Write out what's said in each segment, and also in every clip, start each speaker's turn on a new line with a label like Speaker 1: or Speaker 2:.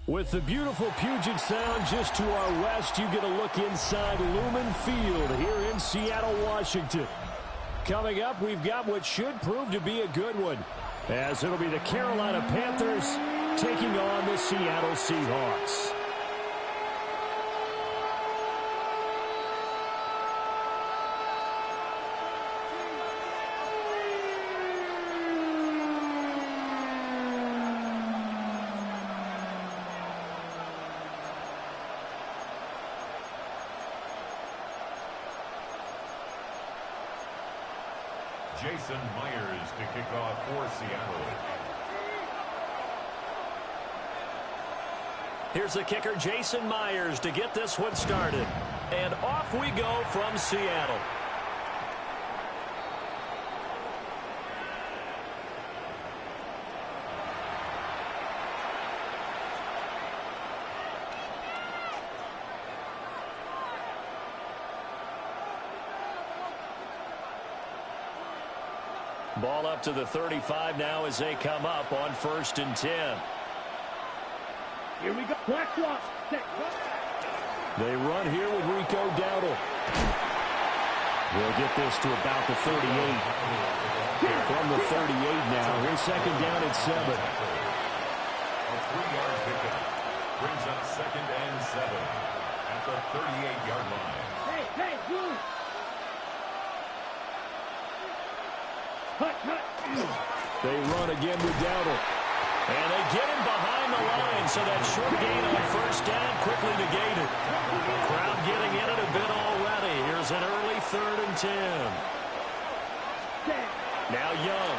Speaker 1: With the beautiful Puget Sound just to our west, you get a look inside Lumen Field here in Seattle, Washington. Coming up, we've got what should prove to be a good one, as it'll be the Carolina Panthers taking on the Seattle Seahawks.
Speaker 2: Jason Myers to kick off for Seattle.
Speaker 1: Here's the kicker, Jason Myers, to get this one started. And off we go from Seattle. Ball up to the 35 now as they come up on 1st and 10.
Speaker 3: Here we go. Black walk.
Speaker 1: They run here with Rico Dowdle. We'll get this to about the 38. From the 38 now. Here's 2nd down at 7.
Speaker 2: A 3-yard pickup brings up 2nd and 7 at the 38-yard line.
Speaker 3: Hey, move. Cut.
Speaker 1: They run again with Dowdle. And they get him behind the line, so that short gain on 1st down quickly negated. Crowd getting in it a bit already. Here's an early 3rd and 10. Now Young.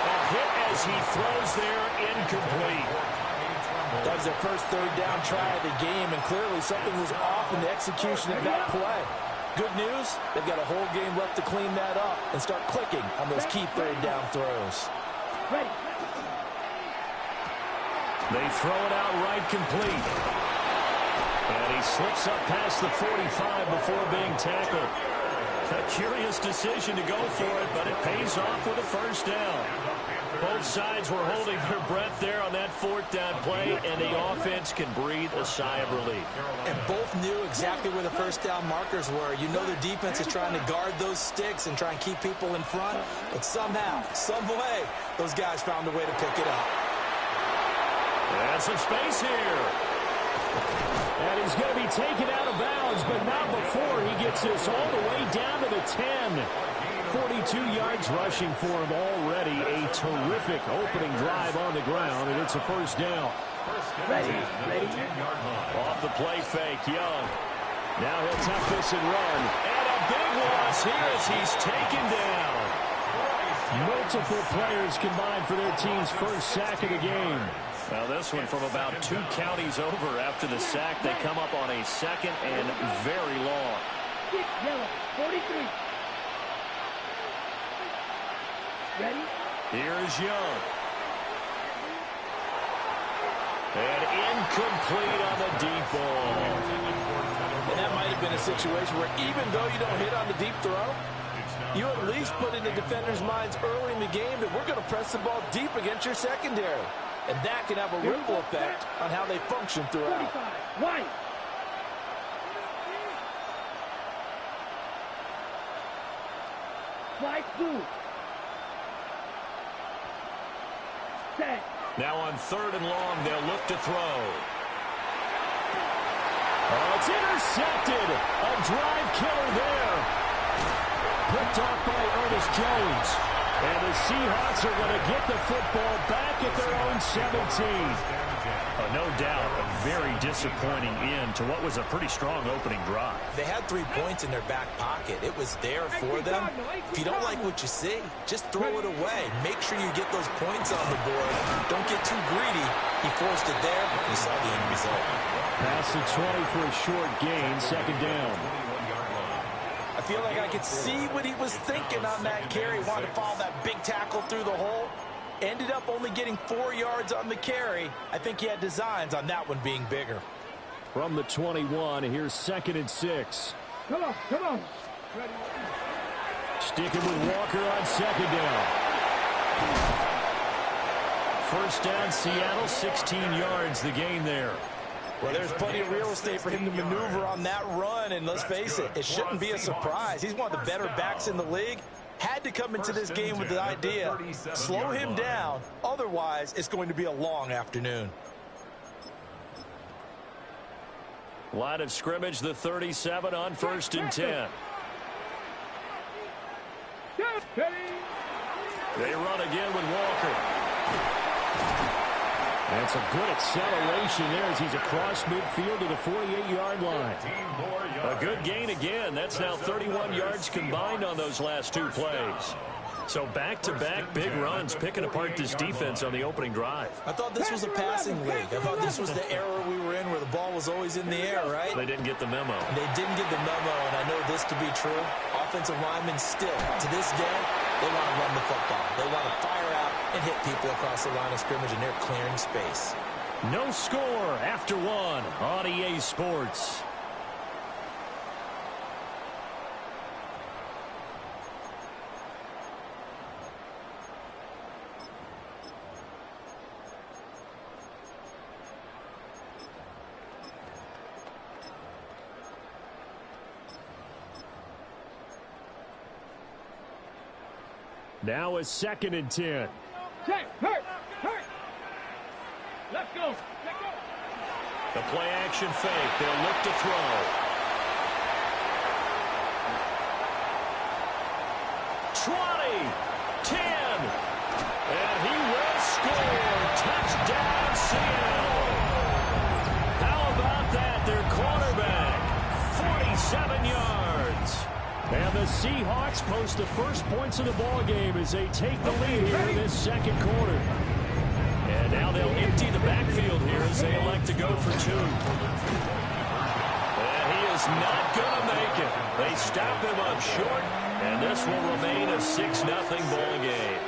Speaker 1: A hit as he throws there, incomplete.
Speaker 4: That was their first 3rd down try of the game, and clearly something was off in the execution of that play. Good news, they've got a whole game left to clean that up and start clicking on those key 3rd down throws.
Speaker 3: Ready.
Speaker 1: They throw it out right complete. And he slips up past the 45 before being tackled. A curious decision to go for it, but it pays off with a 1st down. Both sides were holding their breath there on that 4th down play, and the offense can breathe a sigh of relief.
Speaker 4: And both knew exactly where the 1st down markers were. You know the defense is trying to guard those sticks and try and keep people in front, but somehow, some way, those guys found a way to pick it up.
Speaker 1: And some space here. And he's going to be taken out of bounds, but not before he gets this all the way down to the 10. 42 yards rushing for him already. A terrific opening drive on the ground, and it's a 1st down.
Speaker 3: Ready.
Speaker 1: Off the play fake, Young. Now he'll tuck this and run. And a big loss here as he's taken down. Multiple players combined for their team's 1st sack of the game. Now this one from about 2 counties over after the sack. They come up on a 2nd and very long.
Speaker 3: Yellow, 43. Ready?
Speaker 1: Here's Young. And incomplete on the deep ball.
Speaker 4: And that might have been a situation where even though you don't hit on the deep throw, you at least put in the defenders' minds early in the game that we're going to press the ball deep against your secondary. And that can have a ripple effect on how they function throughout.
Speaker 3: White. White blue. Set.
Speaker 1: Now on 3rd and long, they'll look to throw. Oh, it's intercepted. A drive killer there. Picked off by Ernest Jones. And the Seahawks are going to get the football back at their own 17. No doubt, a very disappointing end to what was a pretty strong opening drive.
Speaker 4: They had 3 points in their back pocket. It was there for them. If you don't like what you see, just throw it away. Make sure you get those points on the board. Don't get too greedy. He forced it there. You saw the end result.
Speaker 1: Past the 20 for a short gain, 2nd down.
Speaker 4: I feel like I could see what he was thinking on that carry. Wanted to follow that big tackle through the hole. Ended up only getting 4 yards on the carry. I think he had designs on that one being bigger.
Speaker 1: From the 21, here's 2nd and 6.
Speaker 3: Come on. Ready.
Speaker 1: Sticking with Walker on 2nd down. first down, Seattle, 16 yards the gain there.
Speaker 4: Well, there's plenty of real estate for him to maneuver on that run, and let's face it, it shouldn't be a surprise. He's one of the better backs in the league. Had to come into this game with the idea, slow him down, otherwise it's going to be a long afternoon.
Speaker 1: Line of scrimmage, the 37 on 1st and 10. They run again with Walker. That's a good acceleration there as he's across midfield to the 48-yard line. A good gain again. That's now 31 yards combined on those last two plays. So back-to-back big runs, picking apart this defense on the opening drive.
Speaker 4: I thought this was a passing league. I thought this was the era we were in where the ball was always in the air, right?
Speaker 1: They didn't get the memo.
Speaker 4: They didn't get the memo, and I know this to be true. Offensive linemen still, to this day, they want to run the football. They want to fire out and hit people across the line of scrimmage, and they're clearing space.
Speaker 1: No score after one on EA Sports. Now it's 2nd and 10.
Speaker 3: Check, hurt. Let's go.
Speaker 1: The play action fake. They'll look to throw. 20, 10, and he will score. Touchdown, Seattle. How about that? Their quarterback, 47 yards. And the Seahawks post the first points of the ball game as they take the lead here in this second quarter. And now they'll empty the backfield here as they elect to go for two. And he is not going to make it. They stop him up short, and this will remain a 6-0 ball game.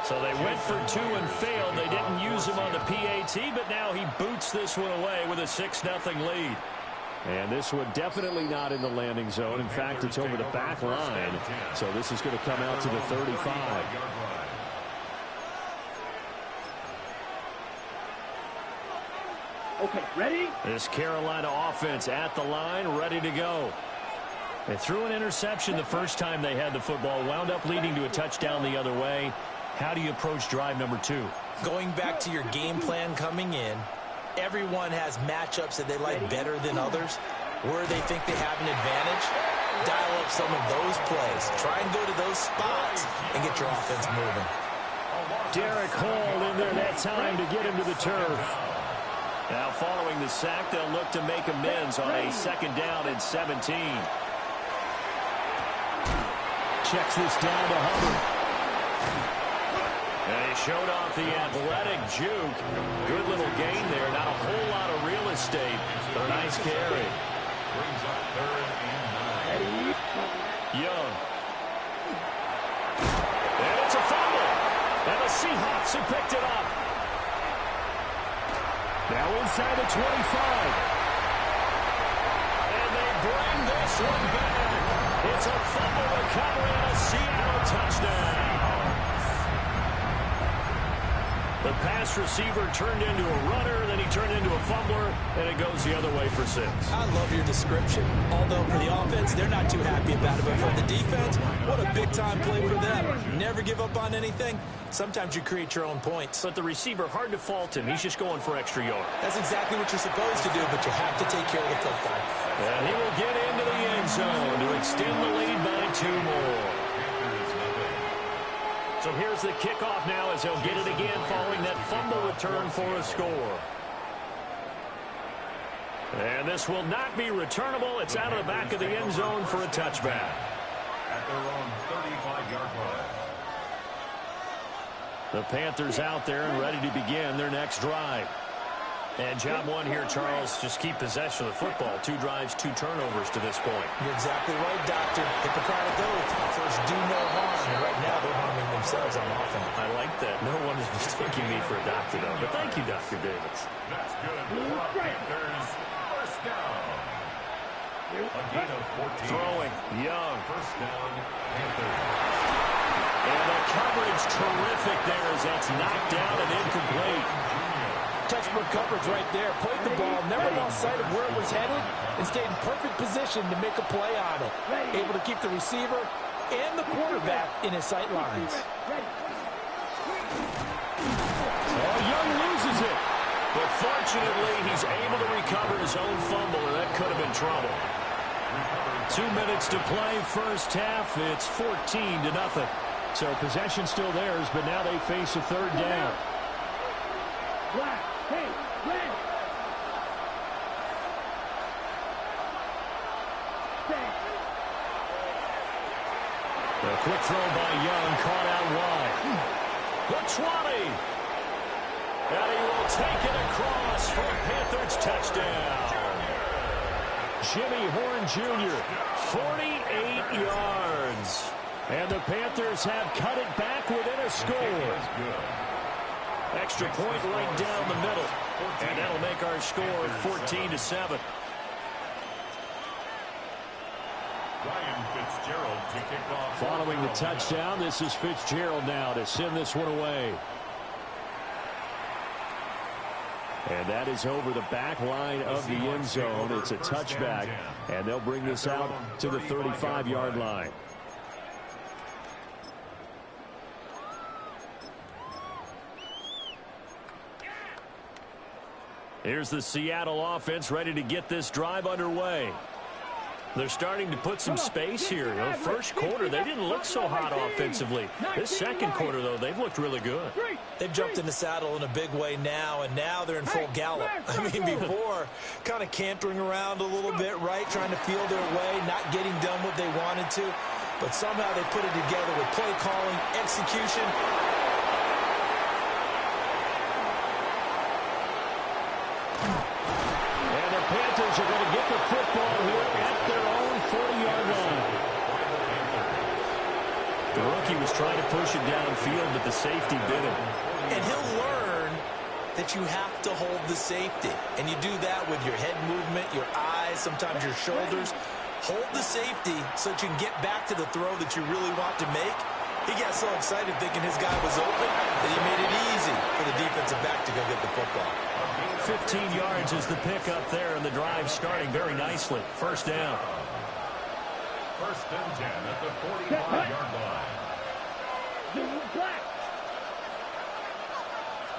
Speaker 1: So they went for two and failed. They didn't use him on the PAT, but now he boots this one away with a 6-0 lead. And this one definitely not in the landing zone. In fact, it's over the back line. So this is going to come out to the 35.
Speaker 3: Okay, ready?
Speaker 1: This Carolina offense at the line, ready to go. They threw an interception the first time they had the football, wound up leading to a touchdown the other way. How do you approach drive number 2?
Speaker 4: Going back to your game plan coming in, everyone has matchups that they like better than others. Where they think they have an advantage, dial up some of those plays. Try and go to those spots and get your offense moving.
Speaker 1: Derek Hall in there that time to get him to the turf. Now following the sack, they'll look to make amends on a 2nd down and 17. Checks this down to Hubbard. And he showed off the athletic juke. Good little gain there. Not a whole lot of real estate, but a nice carry.
Speaker 2: Brings up 3rd and 9.
Speaker 1: Young. And it's a fumble. And the Seahawks have picked it up. Now inside the 25. And they bring this one back. It's a fumble recovery and a Seattle touchdown. The pass receiver turned into a runner, then he turned into a fumbler, and it goes the other way for 6.
Speaker 4: I love your description. Although for the offense, they're not too happy about it. But for the defense, what a big-time play for them. Never give up on anything. Sometimes you create your own points.
Speaker 1: But the receiver, hard to fault him. He's just going for extra yards.
Speaker 4: That's exactly what you're supposed to do, but you have to take care of the football.
Speaker 1: And he will get into the end zone to extend the lead by 2 more. So here's the kickoff now as they'll get it again following that fumble return for a score. And this will not be returnable. It's out of the back of the end zone for a touchback.
Speaker 2: At their own 35-yard line.
Speaker 1: The Panthers out there and ready to begin their next drive. And job one here, Charles, just keep possession of the football. 2 drives, 2 turnovers to this point.
Speaker 4: You're exactly right, Doctor. Hippocratic oath. First, do no harm. And right now, they're harming themselves on offense.
Speaker 1: I like that. No one is mistaking me for a doctor, though. But thank you, Dr. Davis.
Speaker 2: That's good. Panthers, first down. A gain of 14.
Speaker 1: Throwing, Young.
Speaker 2: First down, Panthers.
Speaker 1: And the coverage terrific there as that's knocked down and incomplete.
Speaker 4: Textbook coverage right there. Played the ball, never lost sight of where it was headed, and stayed in perfect position to make a play on it. Able to keep the receiver and the quarterback in his sight lines.
Speaker 1: Oh, Young loses it. But fortunately, he's able to recover his own fumble, and that could have been trouble. 2 minutes to play, first half. It's 14-0. So possession still theirs, but now they face a third down.
Speaker 3: Black, hey, red. Set.
Speaker 1: A quick throw by Young, caught out wide. The 20. And he will take it across for a Panthers touchdown. Jimmy Horn Jr., 48 yards. And the Panthers have cut it back within a score. Extra point right down the middle. And that'll make our score 14-7.
Speaker 2: Ryan Fitzgerald to kick off.
Speaker 1: Following the touchdown, this is Fitzgerald now to send this one away. And that is over the back line of the end zone. It's a touchback, and they'll bring this out to the 35-yard line. Here's the Seattle offense ready to get this drive underway. They're starting to put some space here. The first quarter, they didn't look so hot offensively. This second quarter, though, they've looked really good.
Speaker 4: They've jumped in the saddle in a big way now, and now they're in full gallop. I mean, before, kind of cantering around a little bit, right, trying to feel their way, not getting done what they wanted to. But somehow they put it together with play calling, execution.
Speaker 1: And the Panthers are going to get the football here at their own 40-yard line. The rookie was trying to push it downfield, but the safety bit him.
Speaker 4: And he'll learn that you have to hold the safety. And you do that with your head movement, your eyes, sometimes your shoulders. Hold the safety so that you can get back to the throw that you really want to make. He got so excited thinking his guy was open that he made it easy for the defensive back to go get the football.
Speaker 1: 15 yards is the pickup there, and the drive starting very nicely. First down.
Speaker 2: First and 10 at the 45-yard line.
Speaker 3: Blue, black.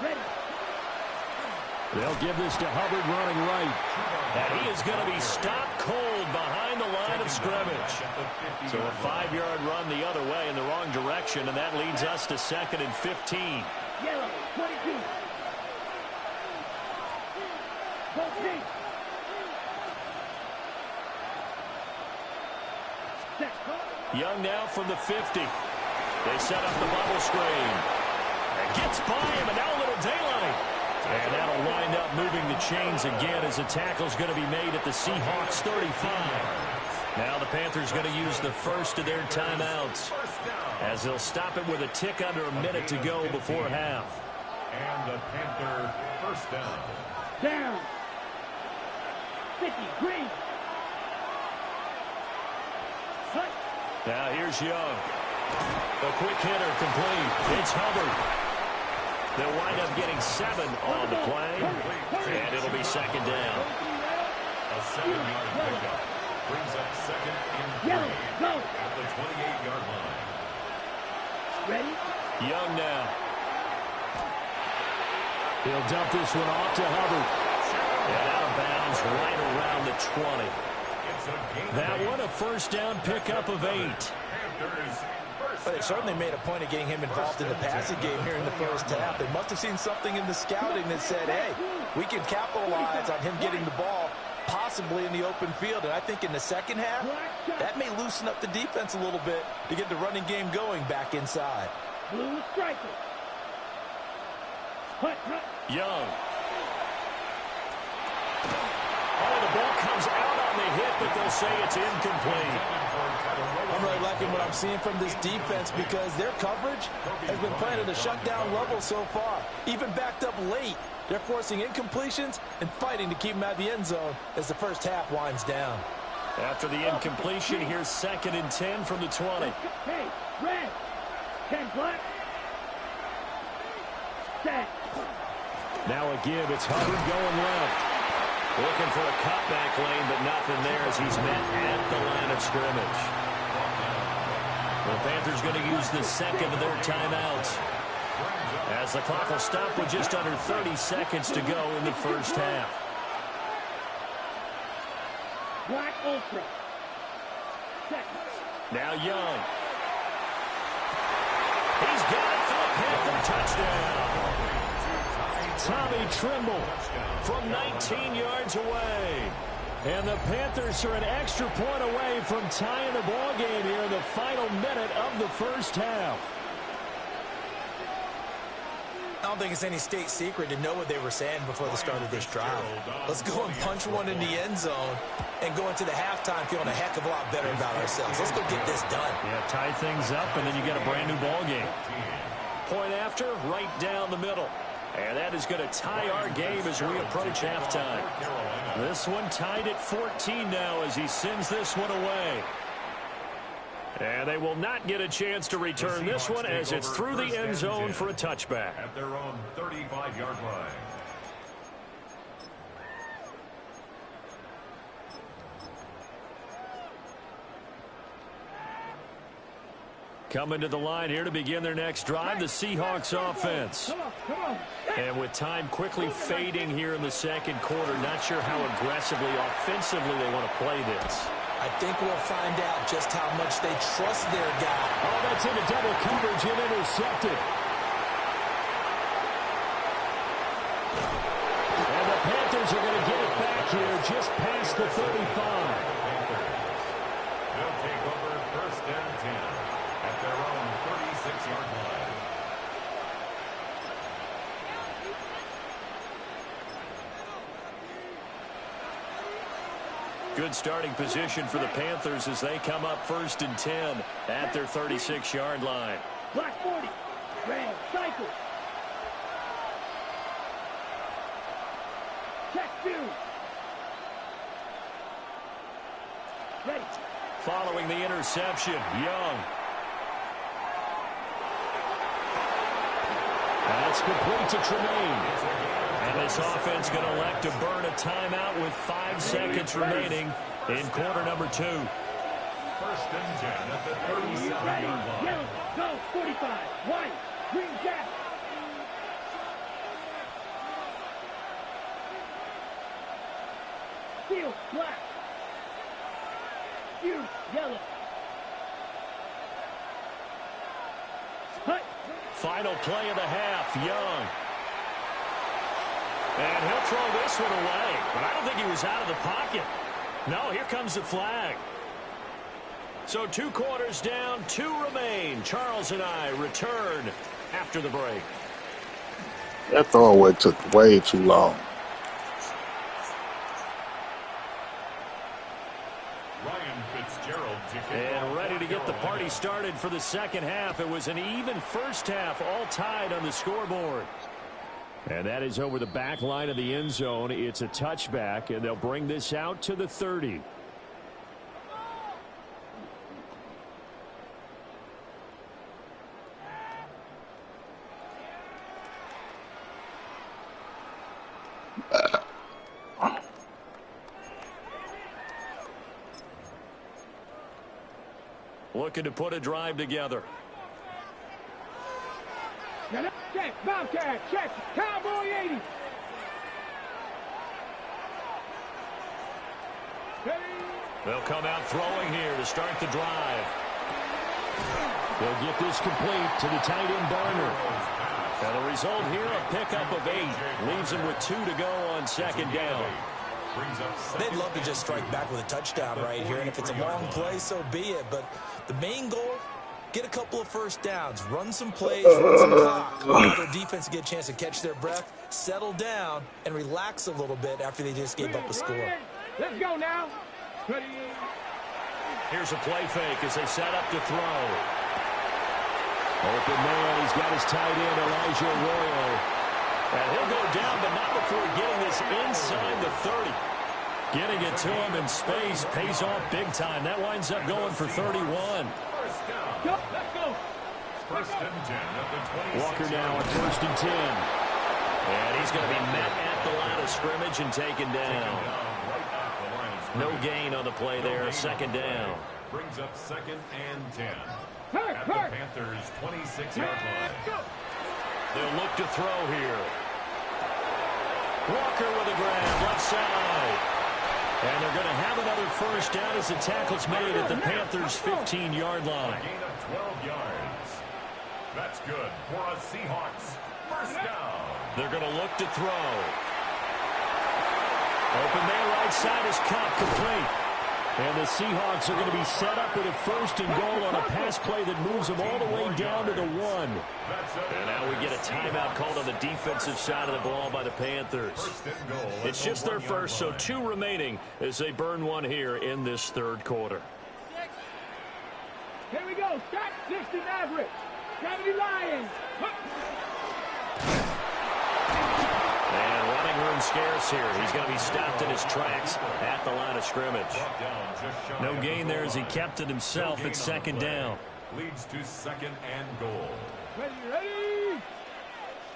Speaker 3: Ready.
Speaker 1: They'll give this to Hubbard running right. And he is going to be stopped cold behind the line of scrimmage. So a 5-yard run the other way in the wrong direction, and that leads us to 2nd and 15.
Speaker 3: Yellow, 22. Go pink. Set.
Speaker 1: Young now from the 50. They set up the bubble screen. And gets by him, and now a little daylight. And that'll wind up moving the chains again as a tackle's going to be made at the Seahawks 35. Now the Panthers going to use the first of their timeouts as they'll stop it with a tick under a minute to go before half.
Speaker 2: And the Panther first down.
Speaker 3: Down. 50, green. Cut.
Speaker 1: Now here's Young. A quick hitter complete. It's Hubbard. They'll wind up getting 7 on the play, and it'll be second down.
Speaker 2: A 7-yard pickup brings up 2nd and 3 at the 28-yard line.
Speaker 3: Ready?
Speaker 1: Young now. He'll dump this one off to Hubbard. And out of bounds right around the 20. That one a first down pickup of 8.
Speaker 4: But they certainly made a point of getting him involved in the passing game here in the first half. They must have seen something in the scouting that said, hey, we can capitalize on him getting the ball possibly in the open field. And I think in the second half, that may loosen up the defense a little bit to get the running game going back inside.
Speaker 3: Blue striker. Hut.
Speaker 1: Young. Oh, the ball comes out on the hit, but they'll say it's incomplete.
Speaker 4: I'm really liking what I'm seeing from this defense because their coverage has been playing at a shutdown level so far. Even backed up late, they're forcing incompletions and fighting to keep them out of the end zone as the first half winds down.
Speaker 1: After the incompletion, here's 2nd and 10 from the 20.
Speaker 3: Hey, red. 10 black. Set.
Speaker 1: Now a give. It's Hubbard going left. Looking for a cutback lane, but nothing there as he's met at the line of scrimmage. The Panthers going to use the second of their timeouts, as the clock will stop with just under 30 seconds to go in the first half.
Speaker 3: Black Ultra. Second.
Speaker 1: Now Young. He's got it for a Panther touchdown. Tommy Trimble from 19 yards away. And the Panthers are an extra point away from tying the ball game here in the final minute of the first half.
Speaker 4: I don't think it's any state secret to know what they were saying before the start of this drive. Let's go and punch one in the end zone and go into the halftime feeling a heck of a lot better about ourselves. Let's go get this done.
Speaker 1: Yeah, tie things up, and then you get a brand-new ball game. Point after, right down the middle. And that is going to tie our game as we approach halftime. This one tied at 14 now as he sends this one away. And they will not get a chance to return this one as it's through the end zone for a touchback.
Speaker 2: At their own 35-yard line.
Speaker 1: Coming to the line here to begin their next drive, the Seahawks offense.
Speaker 3: Come on.
Speaker 1: And with time quickly fading here in the second quarter, not sure how aggressively, offensively they want to play this.
Speaker 4: I think we'll find out just how much they trust their guy.
Speaker 1: Oh, that's into double coverage and intercepted. And the Panthers are going to get it back here just past the 35.
Speaker 2: They'll take over first and 10 at their own 36-yard line.
Speaker 1: Good starting position for the Panthers as they come up first and 10 at their 36-yard line.
Speaker 3: Black 40. Red. Cycle. Check 2. Ready.
Speaker 1: Following the interception, Young. That's complete to Tremaine. And this offense going to elect to burn a timeout with 5 seconds remaining in quarter number 2.
Speaker 2: First and 10 at the 37-yard line.
Speaker 3: Yellow. Go. 45. White. Green jack. Steel. Black. You. Yellow. Hut.
Speaker 1: Final play of the half, Young. And he'll throw this one away. But I don't think he was out of the pocket. No, here comes the flag. So 2 quarters down, 2 remain. Charles and I return after the break.
Speaker 5: That throwaway took way too long.
Speaker 2: Ryan Fitzgerald to kick
Speaker 1: And
Speaker 2: off
Speaker 1: ready to get the
Speaker 2: Carolina.
Speaker 1: party started for the second half. It was an even first half, all tied on the scoreboard. And that is over the back line of the end zone. It's a touchback, and they'll bring this out to the 30. Looking to put a drive together.
Speaker 3: Check. Bobcat. Check. Cowboy 80.
Speaker 1: They'll come out throwing here to start the drive. They'll get this complete to the tight end Barner. Now the result here, a pickup of 8. Leaves them with 2 to go on second down.
Speaker 4: They'd love to just strike back with a touchdown right here, and if it's a long play, so be it. But the main goal, get a couple of first downs, run some plays, run some clock. Allow their defense to get a chance to catch their breath, settle down, and relax a little bit after they just gave up a score.
Speaker 3: Let's go now. Ready.
Speaker 1: Here's a play fake as they set up to throw. Open man, he's got his tight end, Elijah Arroyo. And he'll go down, but not before getting this inside the 30. Getting it to him in space pays off big time. That winds up going for 31.
Speaker 3: Go. Let's go.
Speaker 2: First and 10 at the 26.
Speaker 1: Walker now at 1st and 10. And he's going to be met at the line of scrimmage and taken down. No gain on the play there. Second down.
Speaker 2: Brings up 2nd and 10 at the Panthers' 26-yard line.
Speaker 1: They'll look to throw here. Walker with a grab, left side. And they're going to have another first down as the tackle's made at the Panthers' 15-yard line.
Speaker 2: A gain of 12 yards. That's good for a Seahawks first down.
Speaker 1: They're going to look to throw. Open there, right side is caught, complete. And the Seahawks are going to be set up with a 1st and goal on a pass play that moves them all the way down to the 1. And now we get a timeout called on the defensive side of the ball by the Panthers. It's just their first, so 2 remaining as they burn 1 here in this 3rd quarter.
Speaker 3: Here we go. Start 60 average. Gravity Lions.
Speaker 1: And running room scarce here. He's going to be stopped in his tracks at the line of scrimmage. No gain there as he kept it himself at 2nd down.
Speaker 2: Leads to 2nd and goal.
Speaker 3: Ready.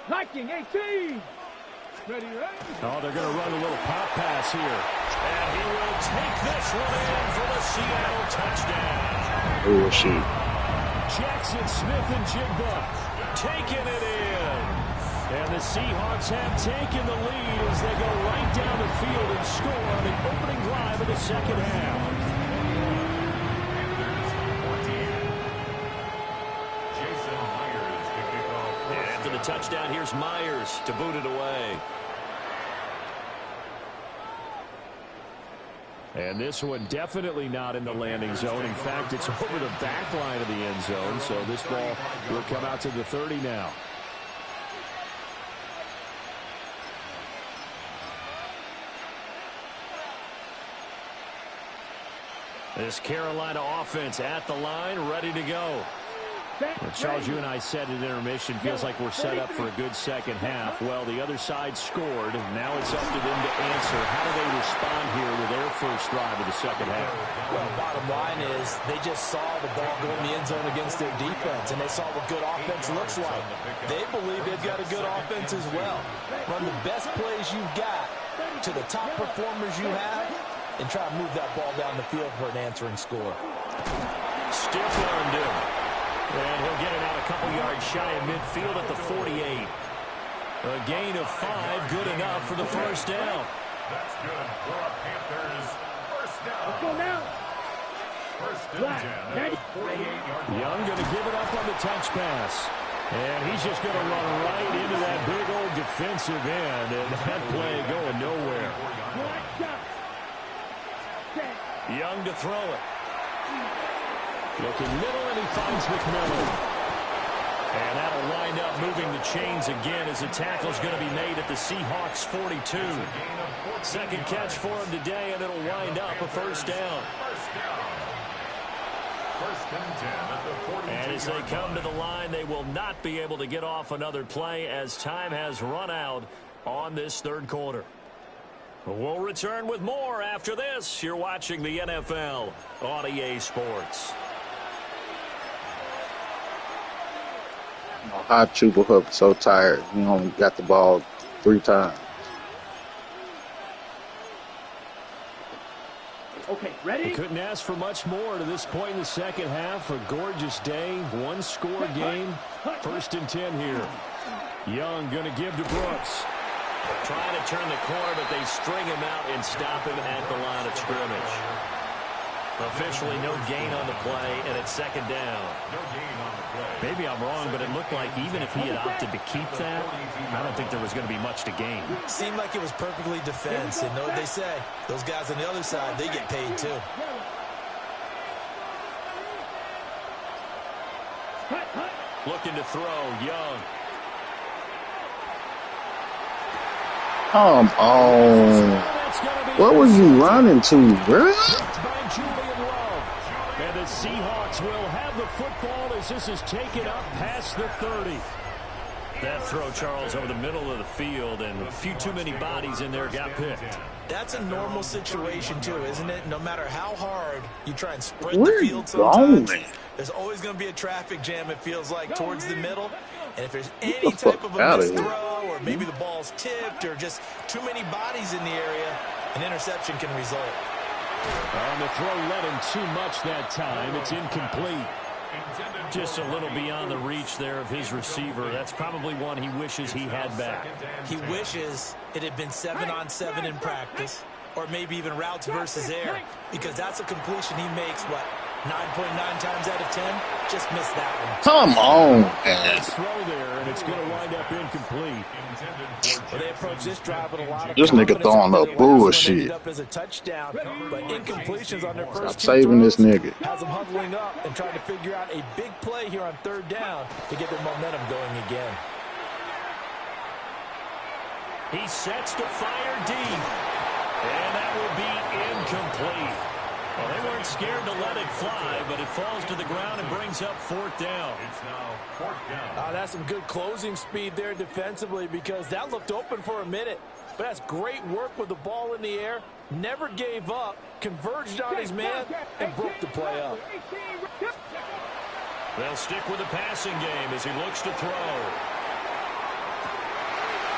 Speaker 3: Liking 18. Ready.
Speaker 1: Oh, they're going to run a little pop pass here. And he will take this one in for the Seattle touchdown.
Speaker 5: Who was she?
Speaker 1: Jackson Smith and Jigba taking it in. And the Seahawks have taken the lead as they go right down the field and score on the opening drive of the 2nd half. And after the touchdown, here's Myers to boot it away. And this one definitely not in the landing zone. In fact, it's over the back line of the end zone. So this ball will come out to the 30 now. This Carolina offense at the line, ready to go. Well, Charles, you and I said at intermission, feels like we're set up for a good second half. Well, the other side scored. Now it's up to them to answer. How do they respond here with their first drive of the second half?
Speaker 4: Well, bottom line is they just saw the ball go in the end zone against their defense, and they saw what good offense looks like. They believe they've got a good offense as well. Run the best plays you've got to the top performers you have, and try to move that ball down the field for an answering score.
Speaker 1: Stiff armed him. And he'll get it out a couple yards shy of midfield at the 48. A gain of 5, good enough for the first down.
Speaker 2: That's good for a Panthers first down.
Speaker 3: Let's go now.
Speaker 2: First and 10 at the 48-yard line.
Speaker 1: Young going to give it up on the touch pass. And he's just going to run right into that big old defensive end. And that play going nowhere. Young to throw it. Looking middle, and he finds McMillan. And that'll wind up moving the chains again as the tackle's going to be made at the Seahawks 42. Second catch for him today, and it'll wind up a first down.
Speaker 2: First and 10 at the 42.
Speaker 1: And as they come to the line, they will not be able to get off another play as time has run out on this 3rd quarter. We'll return with more after this. You're watching the NFL on EA Sports.
Speaker 5: How Chuba Hubbard so tired. He only got the ball 3 times.
Speaker 3: Okay, ready?
Speaker 1: Couldn't ask for much more to this point in the second half. A gorgeous day, 1-score game. 1st and 10 here. Young going to give to Brooks. Trying to turn the corner, but they string him out and stop him at the line of scrimmage. Officially no gain on the play, and it's 2nd down.
Speaker 2: No gain on the play.
Speaker 1: Maybe I'm wrong, but it looked like even if he had opted to keep that, I don't think there was going to be much to gain.
Speaker 4: Seemed like it was perfectly defense, and know what they say. Those guys on the other side, they get paid too.
Speaker 1: Looking to throw, Young.
Speaker 5: Come on. What were you running to, bro?
Speaker 1: And the Seahawks will have the football as this is taken up past the 30. That throw, Charles, over the middle of the field, and a few too many bodies in there got picked.
Speaker 4: That's a normal situation, too, isn't it? No matter how hard you try and sprint
Speaker 5: Where
Speaker 4: the
Speaker 5: are you
Speaker 4: field sometimes,
Speaker 5: going?
Speaker 4: There's always going to be a traffic jam, it feels like, towards the middle. And if there's
Speaker 5: Get
Speaker 4: any
Speaker 5: the
Speaker 4: type
Speaker 5: fuck
Speaker 4: of a
Speaker 5: out of
Speaker 4: missed
Speaker 5: here.
Speaker 4: throw, or maybe the ball's tipped, or just too many bodies in the area, an interception can result.
Speaker 1: And the throw led him too much that time. It's incomplete. Just a little beyond the reach there of his receiver. That's probably one he wishes he had back.
Speaker 4: He wishes it had been 7-on-7 in practice, or maybe even routes versus air, because that's a completion he makes, what, 9.9 times out of 10? Just missed that one.
Speaker 5: Come on, man.
Speaker 1: Nice throw there, and it's going to wind up incomplete.
Speaker 4: Well, they approach this drive with a lot of
Speaker 5: This nigga
Speaker 4: confidence.
Speaker 5: throwing
Speaker 4: The
Speaker 5: up
Speaker 4: last one
Speaker 5: bullshit.
Speaker 4: ended up as a touchdown, but incompletions on their first
Speaker 5: Stop
Speaker 4: two
Speaker 5: saving this
Speaker 4: throws
Speaker 5: nigga.
Speaker 4: has them huddling up and trying to figure out a big play here on third down to get their momentum going again.
Speaker 1: He sets to fire deep, and that will be incomplete. Well, they weren't scared to let it fly, but it falls to the ground and brings up fourth down.
Speaker 2: It's now fourth down.
Speaker 4: That's some good closing speed there defensively, because that looked open for a minute. But that's great work with the ball in the air. Never gave up, converged on his man, and broke the play up.
Speaker 1: They'll stick with the passing game as he looks to throw.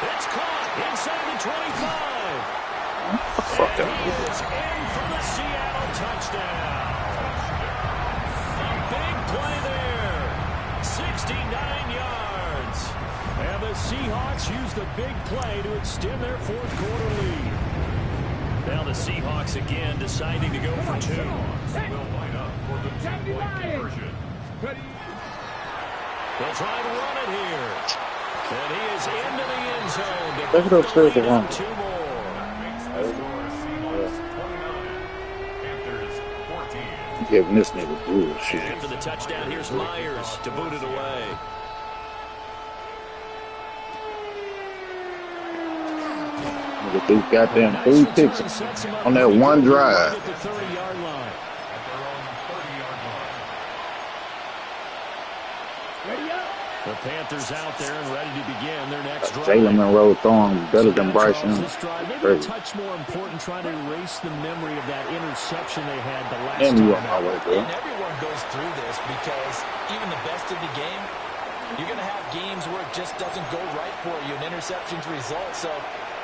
Speaker 1: It's caught inside the 25.
Speaker 5: Fuck
Speaker 1: And
Speaker 5: that.
Speaker 1: he is in for the Seattle touchdown. A big play there. 69 yards. And the Seahawks use the big play to extend their fourth quarter lead. Now the Seahawks again deciding to go for two.
Speaker 2: Will line up for the two-point conversion.
Speaker 1: They'll try to run it here. And he is into the end zone.
Speaker 5: Look at those third
Speaker 1: Lead
Speaker 5: one.
Speaker 1: up 2 more.
Speaker 5: Giving this nigga bullshit.
Speaker 1: After the touchdown, here's Myers to boot it away.
Speaker 5: Nigga threw goddamn 3 picks on that one drive.
Speaker 1: At the 30-yard line.
Speaker 2: At their own 30-yard line.
Speaker 1: The Panthers out there and ready to begin their next drive.
Speaker 5: Jalen Monroe throwing better than Bryce Young.
Speaker 1: This drive, maybe a
Speaker 5: Crazy.
Speaker 1: touch more important, trying to erase the memory of that interception they had the last
Speaker 5: And you
Speaker 1: time
Speaker 5: on my way,
Speaker 1: out.
Speaker 5: bro.
Speaker 4: And everyone goes through this, because even the best of the game, you're going to have games where it just doesn't go right for you, and interceptions result. So,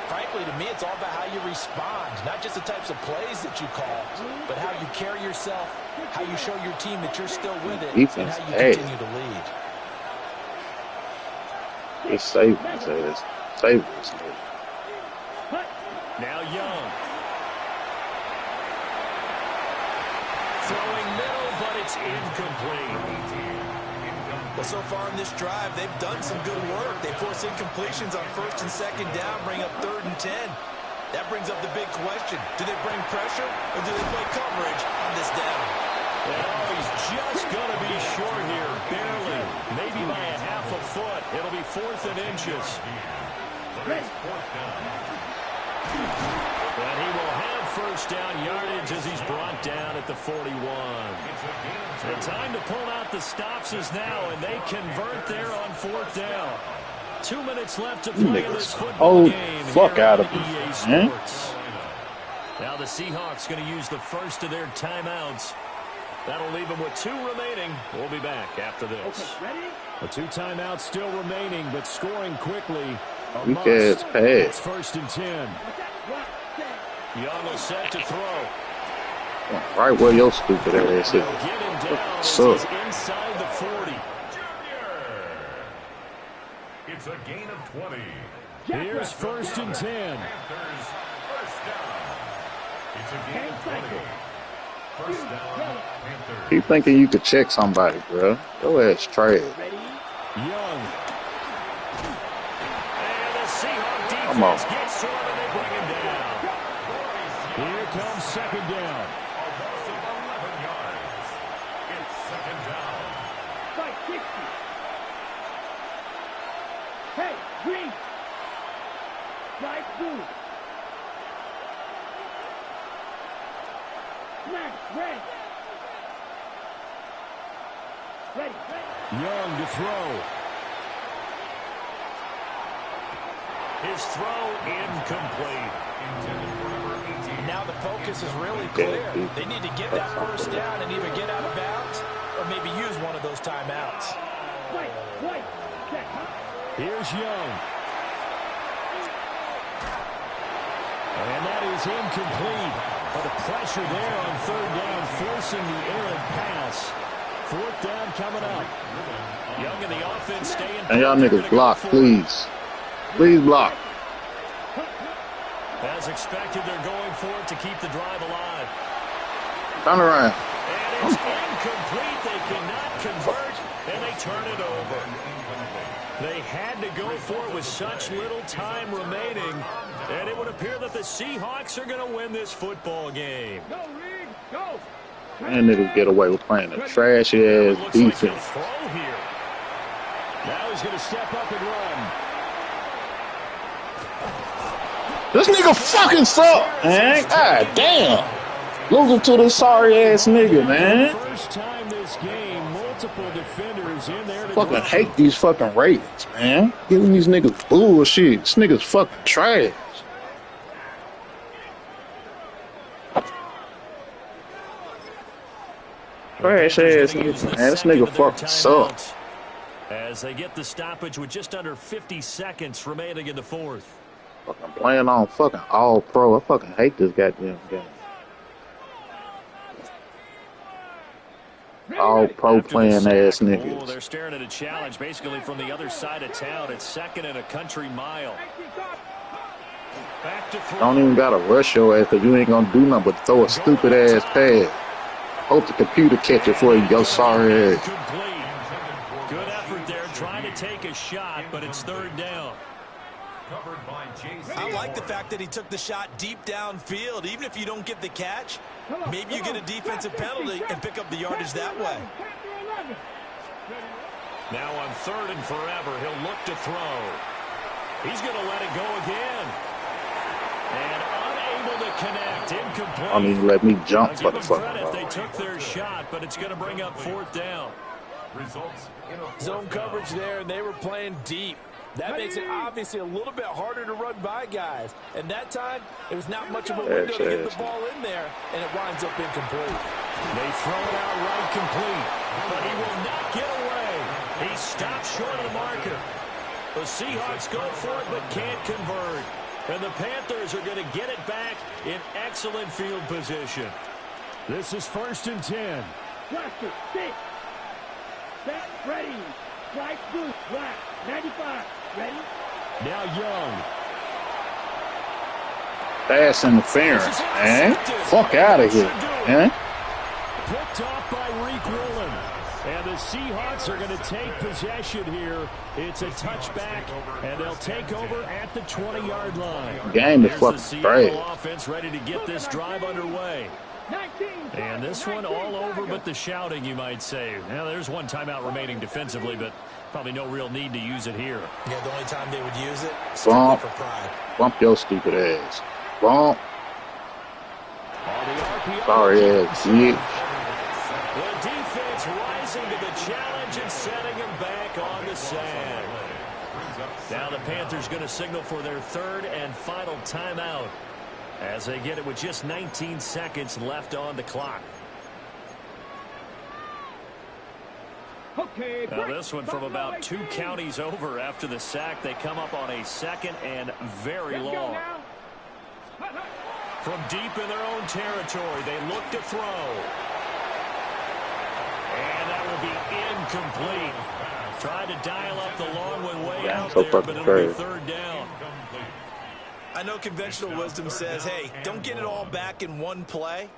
Speaker 4: frankly, to me, it's all about how you respond, not just the types of plays that you call, but how you carry yourself, how you show your team that you're still with it, and
Speaker 5: Defense,
Speaker 4: how you
Speaker 5: hey.
Speaker 4: continue to lead.
Speaker 5: It's saving his ass. Saving his ass.
Speaker 1: Now Young. Throwing middle, but it's incomplete.
Speaker 4: Well, so far in this drive, they've done some good work. They force incompletions on first and second down, bring up 3rd and 10. That brings up the big question. Do they bring pressure, or do they play coverage on this down?
Speaker 1: Oh, he's just going to be short here, barely. Maybe by a half a foot. It'll be 4th and inches. And he will have first down yardage as he's brought down at the 41. The time to pull out the stops is now, and they convert there on 4th down. 2 minutes left to play in this football game.
Speaker 5: Fuck
Speaker 1: here
Speaker 5: out
Speaker 1: on
Speaker 5: of
Speaker 1: EA
Speaker 5: it, man.
Speaker 1: Sports. Now the Seahawks going to use the first of their timeouts. That'll leave them with 2 remaining. We'll be back after this. The 2 timeouts still remaining, but scoring quickly. A
Speaker 5: Weak
Speaker 1: must.
Speaker 5: ass pass.
Speaker 1: It's 1st and 10. Young will set to throw.
Speaker 5: Right where your stupid ass
Speaker 1: They'll
Speaker 5: is.
Speaker 1: get him down as
Speaker 5: So-
Speaker 1: he's inside the 40.
Speaker 2: It's a gain of 20.
Speaker 1: Here's 1st and 10.
Speaker 2: Panthers first down. It's a gain of 20. First down, Panthers.
Speaker 5: You thinking you could check somebody, bro? Your ass trash.
Speaker 1: Young. And the Seahawk
Speaker 5: Come on.
Speaker 1: defense gets to him and they bring him down. Here comes 2nd down.
Speaker 2: A loss of 11 yards. It's 2nd down.
Speaker 3: Fight 60. Hey, green. Right through. Smash, red. Ready.
Speaker 1: Young to throw. His throw incomplete.
Speaker 2: Intended for number 18.
Speaker 4: And now the focus is really clear. They need to get that first down and either get out of bounds or or maybe use one of those timeouts.
Speaker 1: Here's Young. And that is incomplete. But the pressure there on third down, forcing the errant pass. Fourth down coming up. Young in the offense staying.
Speaker 5: And y'all niggas block, please. Please block.
Speaker 1: As expected, they're going for it to keep the drive alive.
Speaker 5: Turn around.
Speaker 1: And it's incomplete. They cannot convert, and they turn it over. They had to go for it with such little time remaining, and it would appear that the Seahawks are going to win this football game.
Speaker 5: And niggas get away with playing a trashy-ass defense.
Speaker 1: Like throw here. Now he's going to step up and run.
Speaker 5: This nigga fucking suck, man. God damn. Losing to this sorry-ass nigga, man.
Speaker 1: First time this game, multiple defenders in there.
Speaker 5: Fucking hate these fucking Ravens, man. Giving these niggas bullshit. This nigga's fucking trash. Trash ass nigga, man. This nigga fucking sucks.
Speaker 1: As they get the stoppage with just under 50 seconds remaining in the fourth.
Speaker 5: Fucking playing on fucking all pro. I fucking hate this goddamn game. All pro playing ass niggas.
Speaker 1: Oh, they're staring at a challenge basically from the other side of town. It's second and a country mile. Back to throw.
Speaker 5: Don't even gotta rush your ass because you ain't gonna do nothing but throw a stupid ass pass. Hope the computer catch it for you, yo sorry ass.
Speaker 1: Good effort there, trying to take a shot, but it's third down.
Speaker 4: I like the fact that he took the shot deep downfield. Even if you don't get the catch, maybe you get a defensive penalty and pick up the yardage that way.
Speaker 1: Now on third and forever, he'll look to throw. He's going to let it go again. And unable to connect, incomplete.
Speaker 5: I don't even let me jump for the fucking ball.
Speaker 1: They took their shot, but it's going to bring up fourth down.
Speaker 4: Zone coverage there, and they were playing deep. That makes it obviously a little bit harder to run by guys. And that time, it was not much of a window to get the ball in there, and it winds up incomplete.
Speaker 1: They throw it out right complete, but he will not get away. He stops short of the marker. The Seahawks go for it, but can't convert. And the Panthers are going to get it back in excellent field position. This is 1st and 10.
Speaker 3: Cluster, stick. Set, ready. Right, boot, black, 95. Ready?
Speaker 1: Now Young.
Speaker 5: Pass interference, man. Fuck out of here, man.
Speaker 1: Picked off by Reek Woolen. And the Seahawks are going to take possession here. It's a touchback, and they'll take over at the 20-yard line.
Speaker 5: Game is fucking great.
Speaker 1: Offense ready to get this drive underway. And this one all over but the shouting, you might say. Now, there's one timeout remaining defensively, but probably no real need to use it here.
Speaker 4: Yeah, the only time they would use it is
Speaker 5: Bump.
Speaker 4: for pride.
Speaker 5: Bump your stupid ass. Bump. Sorry ass, bitch.
Speaker 1: The defense rising to the challenge and setting him back on the sand. Now the Panthers going to signal for their third and final timeout as they get it with just 19 seconds left on the clock. Now this one from about 2 counties over after the sack. They come up on a second and very long. From deep in their own territory, they look to throw. And that will be incomplete. Trying to dial up the long one way out there, but it'll be third down.
Speaker 4: I know conventional wisdom says, hey, don't get it all back in one play.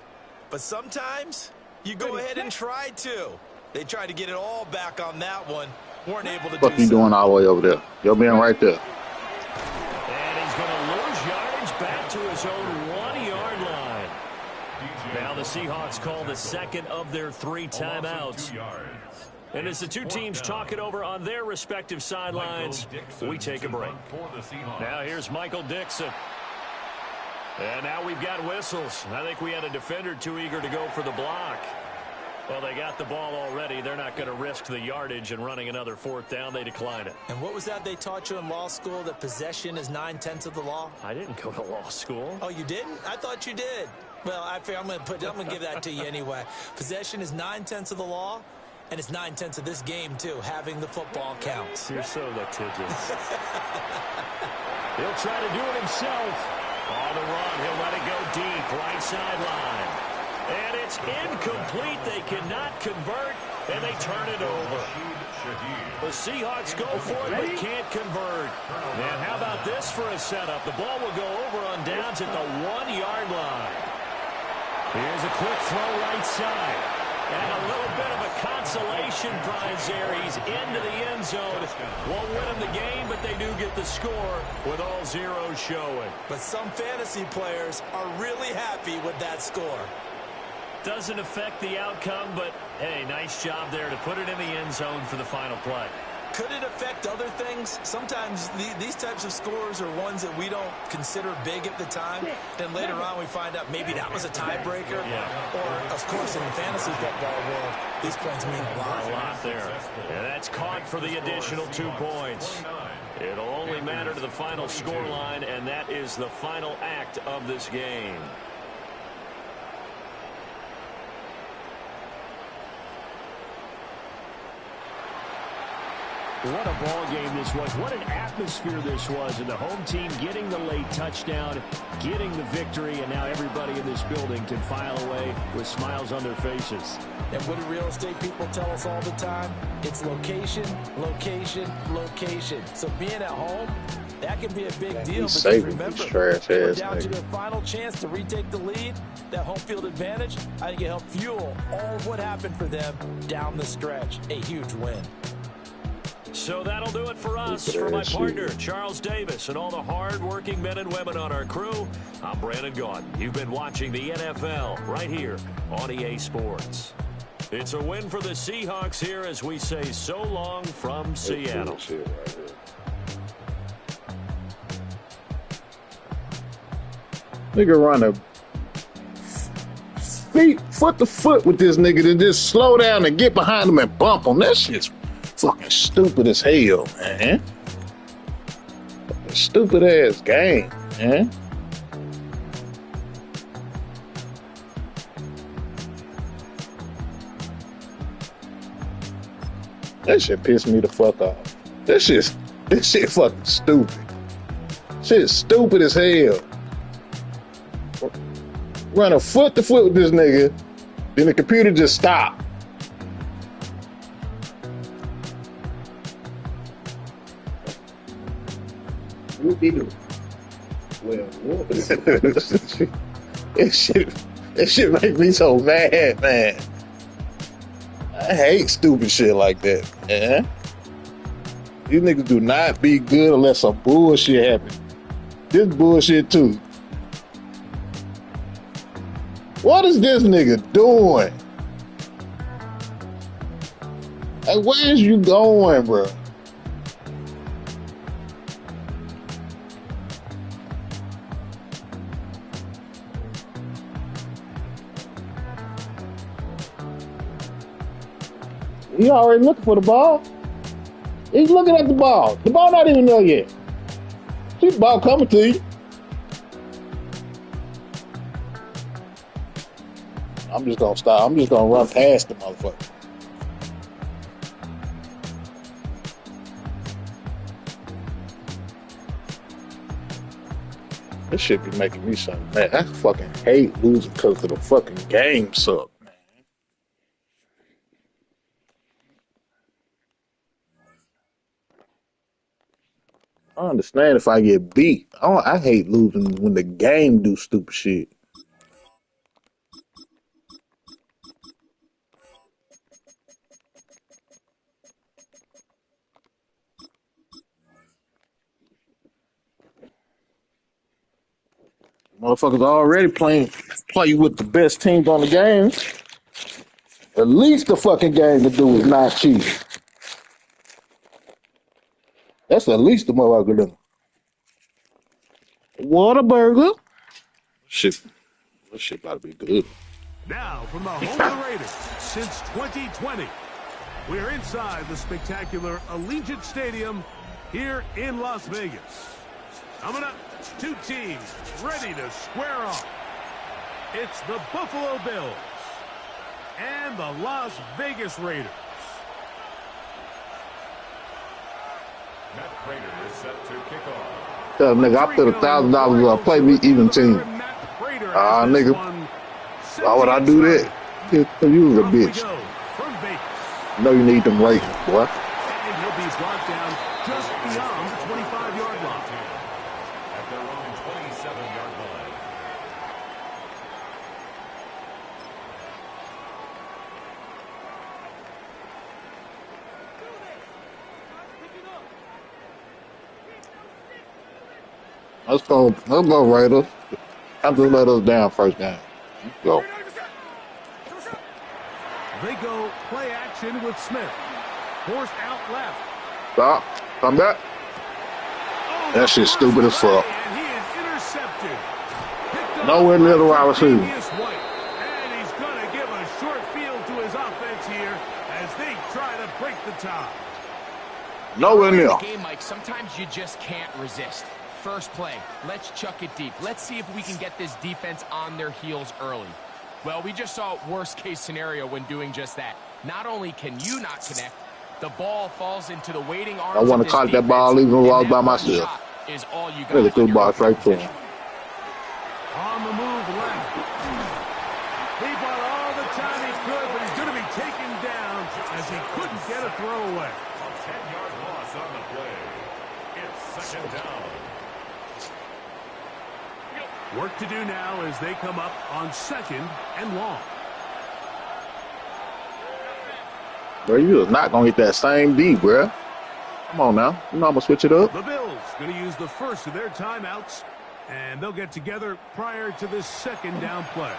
Speaker 4: But sometimes you go ahead and try to. They tried to get it all back on that one. Weren't able to do so.
Speaker 5: What you doing all the way over there? You're being right there.
Speaker 1: And he's going to lose yardage back to his own 1-yard line. Now the Seahawks call the second of their 3 timeouts. And as the two teams talk it over on their respective sidelines, we take a break. Now here's Michael Dixon. And now we've got whistles. I think we had a defender too eager to go for the block. Well, they got the ball already. They're not going to risk the yardage and running another fourth down. They decline it.
Speaker 4: And what was that they taught you in law school, that possession is 9/10 of the law?
Speaker 1: I didn't go to law school.
Speaker 4: Oh, you didn't? I thought you did. Well, I'm going to give that to you anyway. Possession is 9/10 of the law. And it's 9/10 of this game, too. Having the football counts.
Speaker 1: You're so litigious. He'll try to do it himself. On the run, he'll let it go deep, right sideline. And it's incomplete. They cannot convert, and they turn it over. The Seahawks go for it, but can't convert. And how about this for a setup? The ball will go over on downs at the 1-yard line. Here's a quick throw right side. And a little bit of a consolation prize there. He's into the end zone. Won't win him the game, but they do get the score with all zeros showing.
Speaker 4: But some fantasy players are really happy with that score.
Speaker 1: Doesn't affect the outcome, but, hey, nice job there to put it in the end zone for the final play.
Speaker 4: Could it affect other things? Sometimes these types of scores are ones that we don't consider big at the time. Then later on we find out maybe that was a tiebreaker.
Speaker 1: Yeah.
Speaker 4: Or, of course, in the fantasy football world, these points mean a lot.
Speaker 1: A lot there. And that's caught for the additional 2 points. It'll only matter to the final scoreline, and that is the final act of this game. What a ball game this was. What an atmosphere this was. And the home team getting the late touchdown, getting the victory, and now everybody in this building can file away with smiles on their faces.
Speaker 4: And what do real estate people tell us all the time? It's location, location, location. So being at home, that can be a big deal. Because remember, they were down to their final chance to retake the lead. That home field advantage, I think it helped fuel all of what happened for them down the stretch. A huge win.
Speaker 1: So that'll do it for us. For my partner, Charles Davis, and all the hard-working men and women on our crew, I'm Brandon Gaudin. You've been watching the NFL right here on EA Sports. It's a win for the Seahawks here as we say so long from Seattle.
Speaker 5: Nigga run a foot to foot with this nigga to just slow down and get behind him and bump him. That shit's fucking stupid as hell, man. Stupid ass game, man. That shit pissed me the fuck off. This shit fucking stupid. Shit stupid as hell. Run a foot to foot with this nigga, then the computer just stopped. That shit make me so mad, man. I hate stupid shit like that, man. These niggas do not be good unless some bullshit happens. This bullshit too. What is this nigga doing? Like, where is you going, bro? He already looking for the ball. He's looking at the ball. The ball not even there yet. See the ball coming to you. I'm just gonna stop. I'm just gonna run past the motherfucker. This shit be making me so mad. I fucking hate losing because of the fucking game suck. I understand if I get beat. I hate losing when the game do stupid shit. Motherfuckers already play with the best teams on the game. At least the fucking game to do is not cheat. That's the least the motherfucker do. Whataburger. Shit. This shit about to be good.
Speaker 6: Now, from the home of the Raiders since 2020, we're inside the spectacular Allegiant Stadium here in Las Vegas. Coming up, two teams ready to square off. It's the Buffalo Bills and the Las Vegas Raiders.
Speaker 2: Prater is set to kick off.
Speaker 5: Tell nigga, I put $1,000 play me even team. Nigga, why would I do that? Cause you was a bitch. No, you need them ratings, boy.
Speaker 6: And he'll be brought down just beyond the 25-yard line.
Speaker 2: At their own 27-yard line.
Speaker 5: Let's go Raiders. Panthers let us down first game. Let's go.
Speaker 6: They go play action with Smith. Forced out left.
Speaker 5: Stop. Come back. That shit's stupid as fuck.
Speaker 6: And he is intercepted.
Speaker 5: Nowhere near the wide receiver.
Speaker 6: And he's going to give a short field to his offense here as they try to break the tie.
Speaker 5: Nowhere near.
Speaker 7: In the game, Mike, sometimes you just can't resist. First play, let's chuck it deep. Let's see if we can get this defense on their heels early. Well, we just saw worst case scenario when doing just that. Not only can you not connect, the ball falls into the waiting arms.
Speaker 5: I want to catch that ball even while I was by myself.
Speaker 7: Is all you got.
Speaker 5: Really good ball straight to him.
Speaker 6: On the move left. He bought all the time he could, but he's going to be taken down as he couldn't get a throwaway.
Speaker 2: A 10-yard loss on the play. It's second down.
Speaker 6: Work to do now as they come up on 2nd and long.
Speaker 5: Bro, you is not going to get that same D, bro. Come on now. You know I'm going to switch it up.
Speaker 6: The Bills going to use the first of their timeouts, and they'll get together prior to this 2nd down play.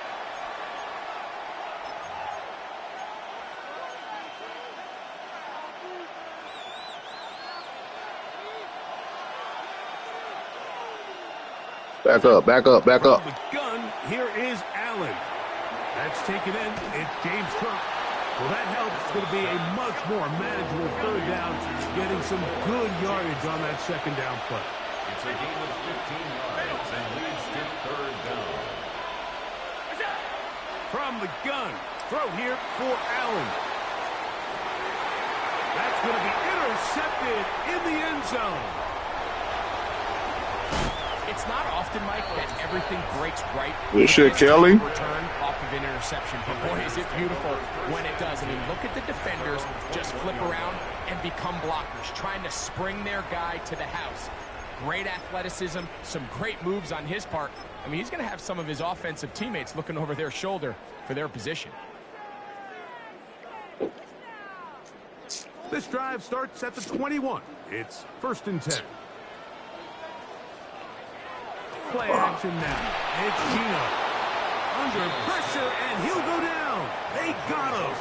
Speaker 5: Back up, back up, back up.
Speaker 6: From the gun, here is Allen. That's taken in. It's James Cook. Well, that helps. It's going to be a much more manageable 3rd down, getting some good yardage on that 2nd down play.
Speaker 2: It's a gain of 15 yards and leads to 3rd down.
Speaker 6: From the gun, throw here for Allen. That's going to be intercepted in the end zone.
Speaker 7: It's not often, Mike, that everything breaks right.
Speaker 5: Good shit, Kelly.
Speaker 7: Return off of an interception, but boy, is it beautiful when it does. I mean, look at the defenders just flip around and become blockers, trying to spring their guy to the house. Great athleticism, some great moves on his part. I mean, he's going to have some of his offensive teammates looking over their shoulder for their position.
Speaker 6: This drive starts at the 21. It's 1st and 10. Play action now. It's Gino. Under pressure, and he'll go down. They got him.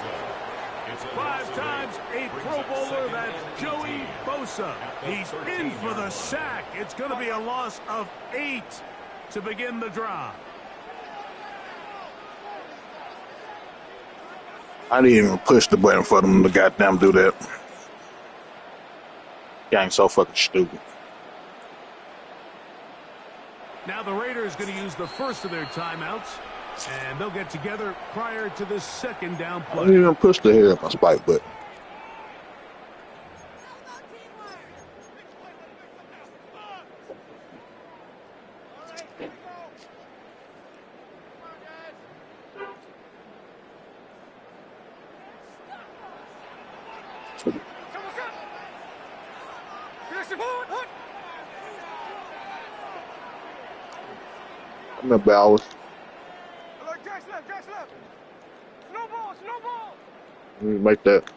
Speaker 6: 5 times a Pro Bowler, that's Joey Bosa. He's in for the sack. It's going to be a loss of 8 to begin the drive.
Speaker 5: I didn't even push the button for them to goddamn do that. Gang so fucking stupid.
Speaker 6: Now the Raiders going to use the first of their timeouts, and they'll get together prior to this 2nd down
Speaker 5: I
Speaker 6: play.
Speaker 5: didn't even push the hair up my spike button. Remember I was. Let me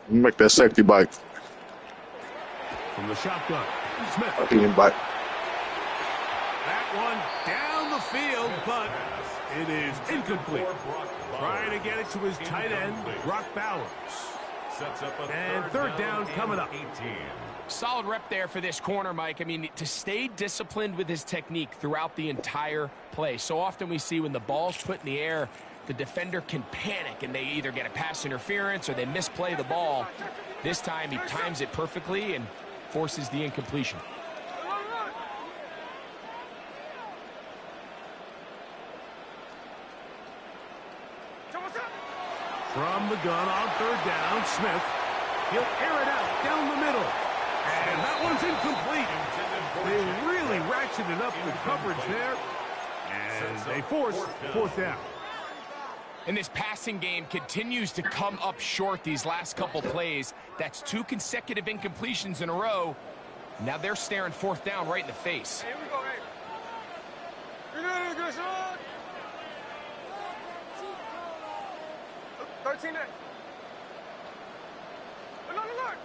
Speaker 5: make that safety bite.
Speaker 6: From the shotgun, Smith.
Speaker 5: He didn't bite.
Speaker 6: That one down the field, but it is incomplete. Trying to get it to his tight end, Brock Bowers. And 3rd down coming up.
Speaker 7: Solid rep there for this corner, Mike. I mean, to stay disciplined with his technique throughout the entire play. So often we see when the ball's put in the air, the defender can panic and they either get a pass interference or they misplay the ball. This time he times it perfectly and forces the incompletion.
Speaker 6: From the gun on 3rd down, Smith. He'll air it out down the middle. And that one's incomplete. They really ratcheted up the coverage there. And they force fourth down.
Speaker 7: And this passing game continues to come up short these last couple plays. That's 2 consecutive incompletions in a row. Now they're staring fourth down right in the face.
Speaker 3: Here we go, hey. Good shot. 13 there. Look.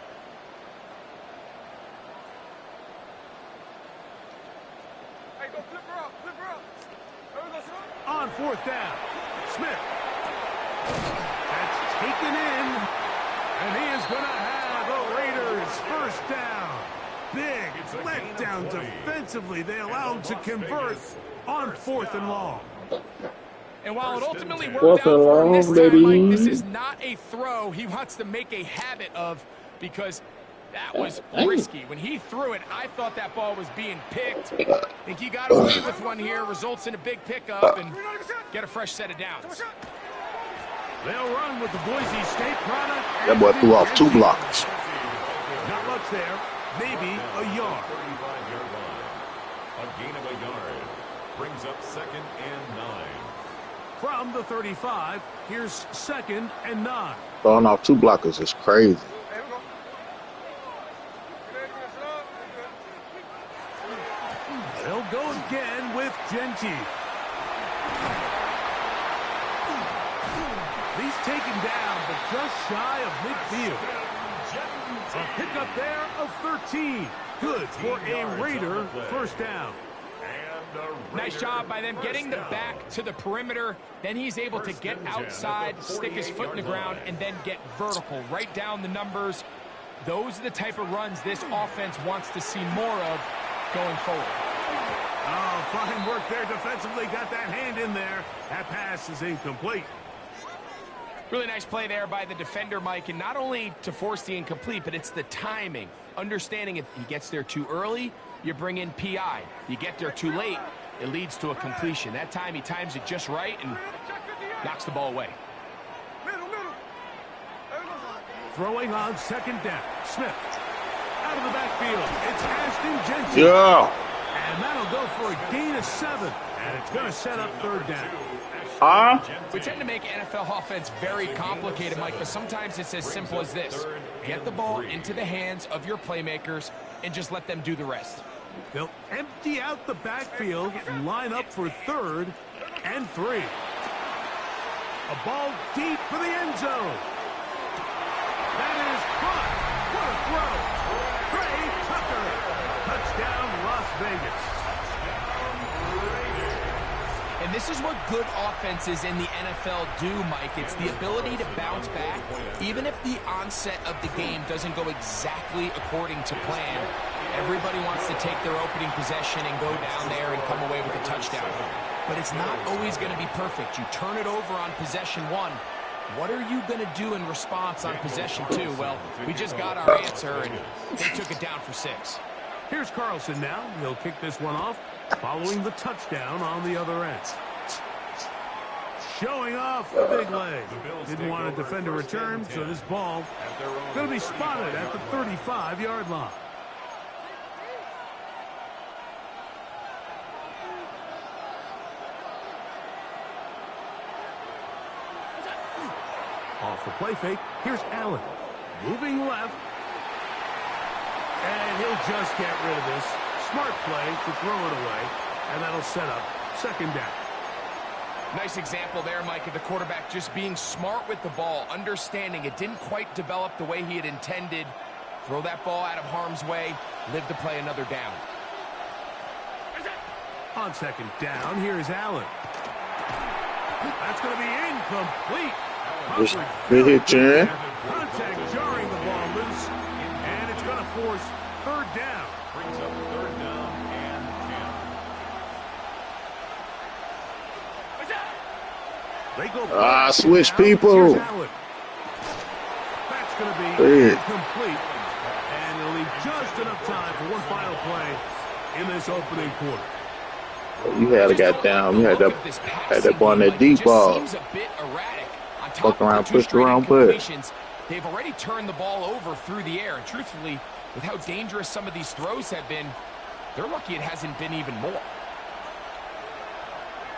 Speaker 3: Hey, go flip her up. There we go, son.
Speaker 6: On fourth down, Smith. That's taken in, and he is going to have a Raiders first down. Big letdown defensively. They allow him to convert on 4th and long.
Speaker 7: And while it ultimately worked out for him this time, Mike, this is not a throw he wants to make a habit of because that was risky. When he threw it, I thought that ball was being picked. I think he got away with one here, results in a big pickup, and get a fresh set of downs.
Speaker 6: They'll run with the Boise State product.
Speaker 5: That boy threw off 2 blockers.
Speaker 6: Not much there. Maybe a yard.
Speaker 2: 35-yard line. A gain of a yard. Brings up 2nd and 9.
Speaker 6: From the 35, here's 2nd and 9.
Speaker 5: Throwing off 2 blockers is crazy.
Speaker 3: Here we go.
Speaker 6: They'll go again with Genty. He's taken down, but just shy of midfield. A pickup there of 13. Good for a Raider first down.
Speaker 7: Nice job by them getting the back to the perimeter. Then he's able to get outside, stick his foot in the ground, and then get vertical. Right down the numbers. Those are the type of runs this offense wants to see more of going forward.
Speaker 6: Oh, fine work there defensively. Got that hand in there. That pass is incomplete.
Speaker 7: Really nice play there by the defender, Mike, and not only to force the incomplete, but it's the timing. Understanding if he gets there too early, you bring in PI. You get there too late, it leads to a completion. That time he times it just right and knocks the ball away.
Speaker 3: Middle.
Speaker 6: Throwing on 2nd down. Smith. Out of the backfield. It's Ashton Genty.
Speaker 5: Yeah.
Speaker 6: And that'll go for a gain of 7. And it's going to set up 3rd down.
Speaker 7: We tend to make NFL offense very complicated, Mike, but sometimes it's as simple as this. Get the ball into the hands of your playmakers and just let them do the rest.
Speaker 6: They'll empty out the backfield and line up for 3rd and 3. A ball deep for the end zone. That is caught. What a throw. Trey Tucker. Touchdown, Las Vegas.
Speaker 7: And this is what good offenses in the NFL do, Mike. It's the ability to bounce back, even if the onset of the game doesn't go exactly according to plan. Everybody wants to take their opening possession and go down there and come away with a touchdown. But it's not always going to be perfect. You turn it over on possession 1. What are you going to do in response on possession 2? Well, we just got our answer, and they took it down for 6.
Speaker 6: Here's Carlson now. He'll kick this one off following the touchdown on the other end. Showing off the big leg. Didn't want to defend a return, so this ball going to be spotted at the 35-yard line. Off the play fake, here's Allen. Moving left. And he'll just get rid of this. Smart play to throw it away. And that'll set up 2nd down.
Speaker 7: Nice example there, Mike, of the quarterback just being smart with the ball, understanding it didn't quite develop the way he had intended. Throw that ball out of harm's way, live to play another down.
Speaker 6: On 2nd down, here's Allen. That's going to be incomplete.
Speaker 5: Good hit, Chen.
Speaker 6: Contact jarring the ball loose, and it's going to force 3rd down.
Speaker 2: Brings up 3rd down and 10.
Speaker 6: They go
Speaker 5: switch people.
Speaker 6: That's going to be incomplete, and it'll leave just enough time for one final play in this opening quarter.
Speaker 5: You had a goddamn. You had that ball in that deep ball.
Speaker 7: Seems a bit erratic. On top
Speaker 5: Fuck around,
Speaker 7: of the 2
Speaker 5: twist
Speaker 7: straight
Speaker 5: around, put.
Speaker 7: incompletions, they've already turned the ball over through the air, and truthfully, with how dangerous some of these throws have been, they're lucky it hasn't been even more.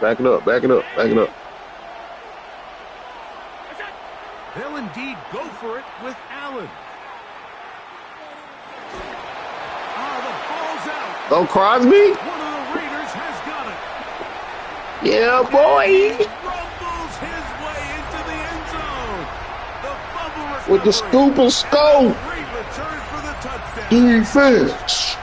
Speaker 5: Back it up, back it up, back it up.
Speaker 6: They'll indeed go for it with Allen. The ball's out.
Speaker 5: Go Crosby.
Speaker 6: One of the Raiders has got it.
Speaker 5: Yeah, boy.
Speaker 6: He rumbles his way into the end zone. The fumble recovery.
Speaker 5: With the scoop and scope.
Speaker 6: Great return for the touchdown.
Speaker 5: Defense.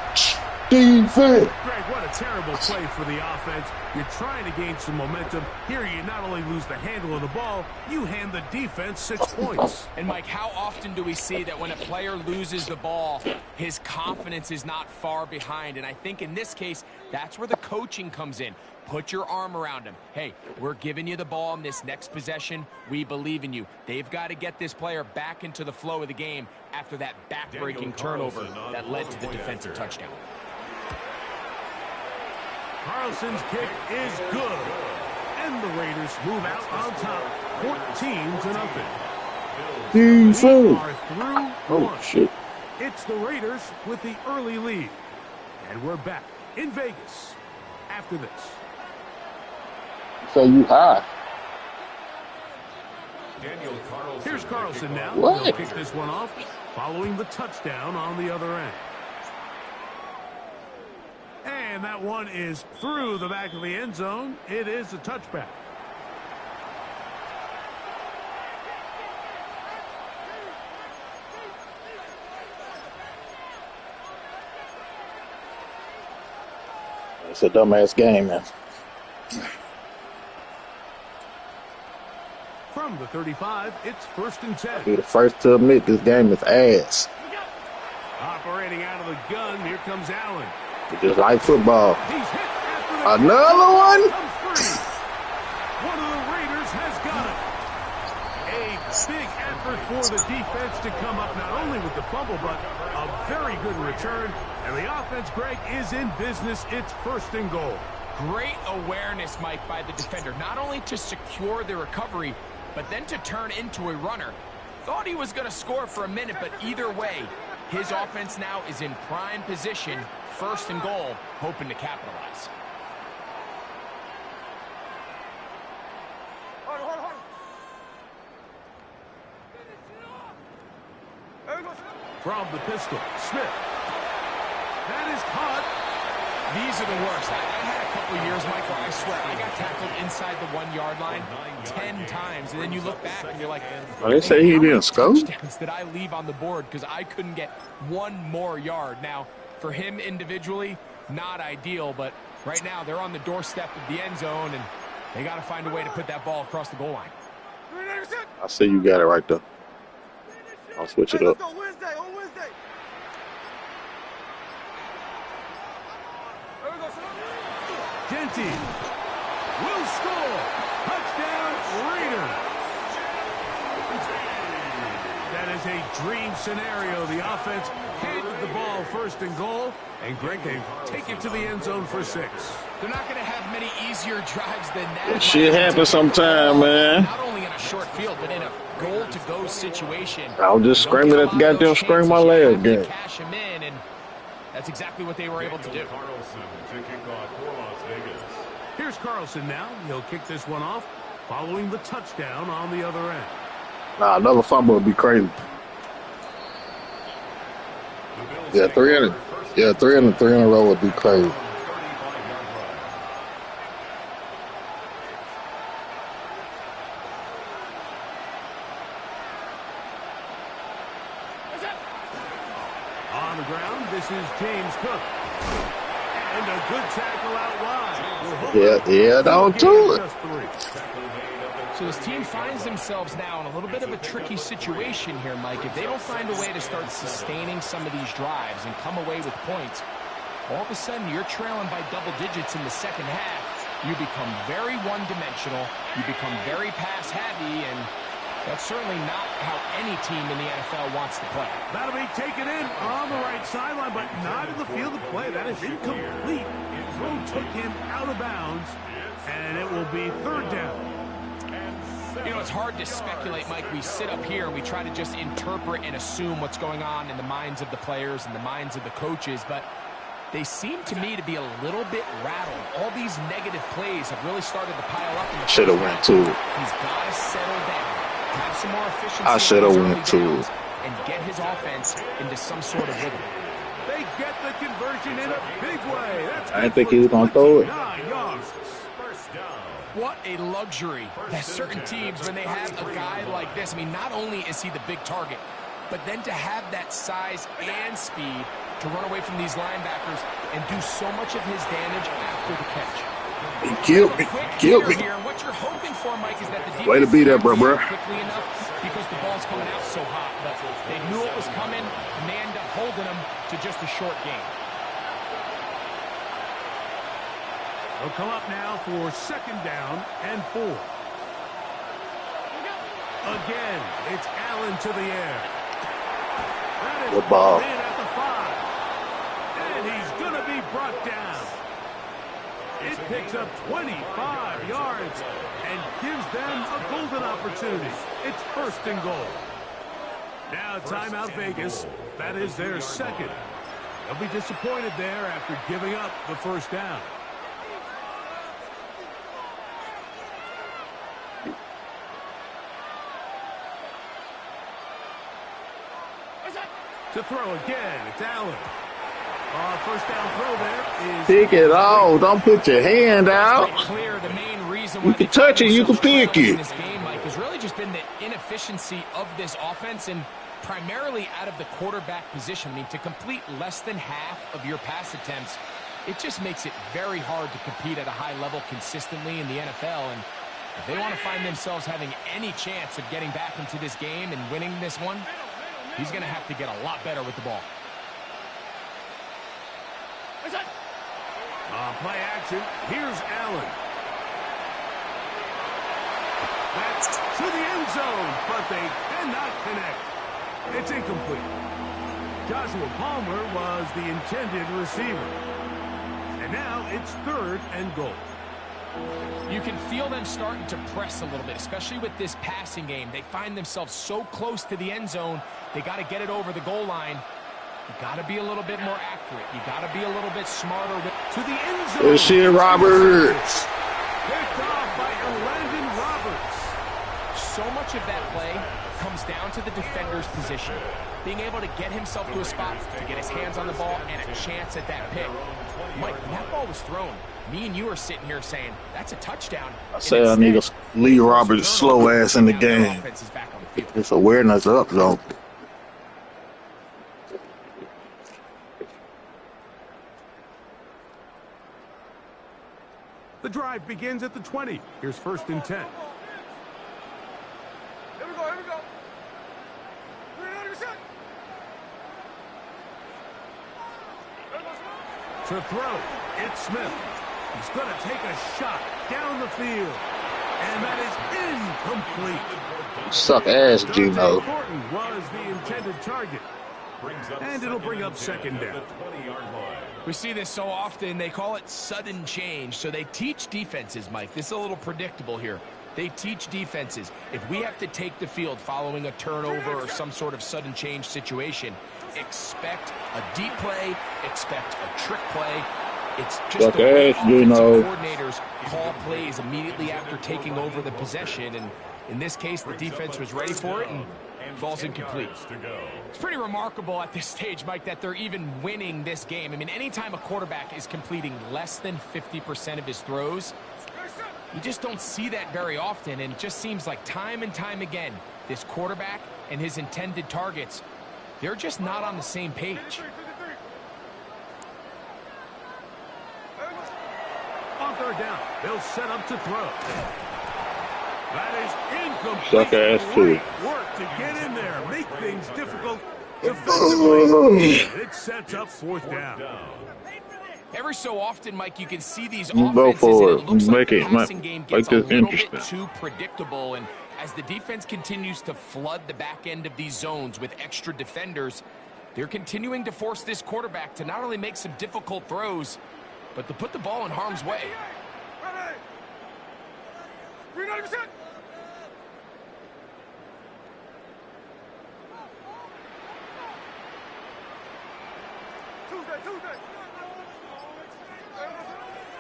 Speaker 5: Defense.
Speaker 6: Greg, what a terrible play for the offense. You're trying to gain some momentum. Here you not only lose the handle of the ball, you hand the defense 6 points.
Speaker 7: And Mike, how often do we see that when a player loses the ball, his confidence is not far behind? And I think in this case, that's where the coaching comes in. Put your arm around him. Hey, we're giving you the ball in this next possession. We believe in you. They've got to get this player back into the flow of the game after that back-breaking turnover that led to the defensive touchdown.
Speaker 6: Carlson's kick is good. And the Raiders move out on top, 14-0.
Speaker 5: Defense.
Speaker 6: We are through
Speaker 5: Oh,
Speaker 6: one.
Speaker 5: shit.
Speaker 6: It's the Raiders with the early lead. And we're back in Vegas after this.
Speaker 5: So you high.
Speaker 6: Here's Carlson now.
Speaker 5: What?
Speaker 6: He'll kick this one off following the touchdown on the other end. And that one is through the back of the end zone. It is a touchback.
Speaker 5: It's a dumbass game, man.
Speaker 6: From the 35, it's 1st and 10.
Speaker 5: I'll be the first to admit this game is ass.
Speaker 6: Operating out of the gun, here comes Allen.
Speaker 5: It's just like football.
Speaker 6: He's hit after the
Speaker 5: Another one?
Speaker 6: comes free. One of the Raiders has got it. A big effort for the defense to come up not only with the fumble, but a very good return. And the offense, Greg, is in business. It's 1st and goal.
Speaker 7: Great awareness, Mike, by the defender. Not only to secure the recovery, but then to turn into a runner. Thought he was going to score for a minute, but either way, his offense now is in prime position, 1st and goal, hoping to capitalize.
Speaker 6: From the pistol, Smith. That is caught.
Speaker 7: These are the worst. I had a couple of years, Michael, I swear, I got tackled inside the 1-yard line 10 times, and then you look back and you're like,
Speaker 5: Well, they say he
Speaker 7: how many
Speaker 5: didn't score.
Speaker 7: touchdowns did I leave on the board because I couldn't get one more yard? Now, for him individually, not ideal, but right now they're on the doorstep of the end zone, and they got to find a way to put that ball across the goal line.
Speaker 5: I see you got it right there. I'll switch it up.
Speaker 3: On Wednesday.
Speaker 6: Genty will score. Touchdown, Raiders. That is a dream scenario. The offense handed the ball 1st and goal, and Greg, they take it to the end zone for 6.
Speaker 7: They're not going to have many easier drives than that.
Speaker 5: Shit happens sometime, man.
Speaker 7: Not only in a short field, but in a goal-to-go situation.
Speaker 5: I was just screaming at the goddamn scream my leg again.
Speaker 7: Cash him in, and that's exactly what they were able to do.
Speaker 6: Here's Carlson now. He'll kick this one off following the touchdown on the other end.
Speaker 5: Nah, another fumble would be crazy. Yeah, 3 in a row would be crazy.
Speaker 6: On the ground, this is James Cook. And a good tackle out wide.
Speaker 5: Yeah, down to it.
Speaker 7: So this team finds themselves now in a little bit of a tricky situation here, Mike. If they don't find a way to start sustaining some of these drives and come away with points, all of a sudden you're trailing by double digits in the second half. You become very one-dimensional. You become very pass-heavy, and that's certainly not how any team in the NFL wants to play.
Speaker 6: That'll be taken in on the right sideline, but not in the field of play. That is incomplete. Throw took him out of bounds, and it will be 3rd down.
Speaker 7: You know, it's hard to speculate, Mike. We sit up here and we try to just interpret and assume what's going on in the minds of the players and the minds of the coaches, but they seem to me to be a little bit rattled. All these negative plays have really started to pile up in the
Speaker 5: Should have went to it.
Speaker 7: He's got to settle down, have some more efficiency.
Speaker 5: I should have went to it.
Speaker 7: And get his offense into some sort of rhythm.
Speaker 6: They get the conversion in a big way. That's
Speaker 5: I didn't think he was going to throw it.
Speaker 6: 9 yards.
Speaker 7: What a luxury that certain teams, when they have a guy like this, I mean, not only is he the big target, but then to have that size and speed to run away from these linebackers and do so much of his damage after the catch.
Speaker 5: He killed me. Killed me.
Speaker 7: Here, what you're hoping for, Mike, is that the defense
Speaker 5: Way to be there, bro.
Speaker 7: quickly enough because the ball's coming out so hot. But they knew it was coming, and they end up holding them to just a short game.
Speaker 6: They'll come up now for 2nd down and 4. Again, it's Allen to the air. That is
Speaker 5: Good ball.
Speaker 6: in at the 5. And he's going to be brought down. It picks up 25 yards and gives them a golden opportunity. It's 1st and goal. Now timeout Vegas. That is their 2nd. They'll be disappointed there after giving up the 1st down. To throw again, it's Allen. 1st down throw there is...
Speaker 5: Pick it off. Don't put your hand out.
Speaker 7: Clear the main reason
Speaker 5: You can touch it. You can pick it.
Speaker 7: this game, Mike, has really just been the inefficiency of this offense and primarily out of the quarterback position. I mean, to complete less than half of your pass attempts, it just makes it very hard to compete at a high level consistently in the NFL. And if they want to find themselves having any chance of getting back into this game and winning this one, he's going to have to get a lot better with the ball.
Speaker 6: Play action. Here's Allen. That's to the end zone, but they cannot connect. It's incomplete. Joshua Palmer was the intended receiver. And now it's 3rd and goal.
Speaker 7: You can feel them starting to press a little bit, especially with this passing game. They find themselves so close to the end zone, they got to get it over the goal line. You got to be a little bit more accurate. You got to be a little bit smarter.
Speaker 6: To the end zone.
Speaker 5: Good shit, Roberts.
Speaker 6: Picked off by Landon Roberts.
Speaker 7: So much of that play comes down to the defender's position. Being able to get himself to a spot, to get his hands on the ball, and a chance at that pick. Mike, when that ball was thrown, me and you are sitting here saying, that's a touchdown.
Speaker 5: I say I need to leave Roberts slow ass in the game. His awareness up, though.
Speaker 6: The drive begins at the 20. Here's 1st and 10.
Speaker 3: Here we go, here we go. 300%.
Speaker 6: To throw, it's Smith. He's going to take a shot down the field. And that is incomplete.
Speaker 5: Suck ass, Gino.
Speaker 6: Thornton was the intended target. And it'll bring up 2nd down.
Speaker 7: We see this so often, they call it sudden change. So they teach defenses, Mike. This is a little predictable here. They teach defenses. If we have to take the field following a turnover or some sort of sudden change situation, expect a deep play, expect a trick play. It's just the way offensive coordinators call plays immediately after taking over the possession. And in this case, the defense was ready for it and falls incomplete. It's pretty remarkable at this stage, Mike, that they're even winning this game. I mean, anytime a quarterback is completing less than 50% of his throws, you just don't see that very often. And it just seems like time and time again, this quarterback and his intended targets, they're just not on the same page.
Speaker 6: On 3rd down, they'll set up to throw. That is incomplete.
Speaker 5: Suck ass too.
Speaker 6: Great work to get in there, make things difficult defensively. It sets up 4th down.
Speaker 7: Every so often, Mike, you can see these
Speaker 5: Go
Speaker 7: offenses,
Speaker 5: for
Speaker 7: and
Speaker 5: it.
Speaker 7: it looks
Speaker 5: Make
Speaker 7: like
Speaker 5: it,
Speaker 7: the passing game gets a
Speaker 5: this
Speaker 7: little bit
Speaker 5: interesting.
Speaker 7: too predictable. And as the defense continues to flood the back end of these zones with extra defenders, they're continuing to force this quarterback to not only make some difficult throws, but to put the ball in harm's way.
Speaker 3: 300%.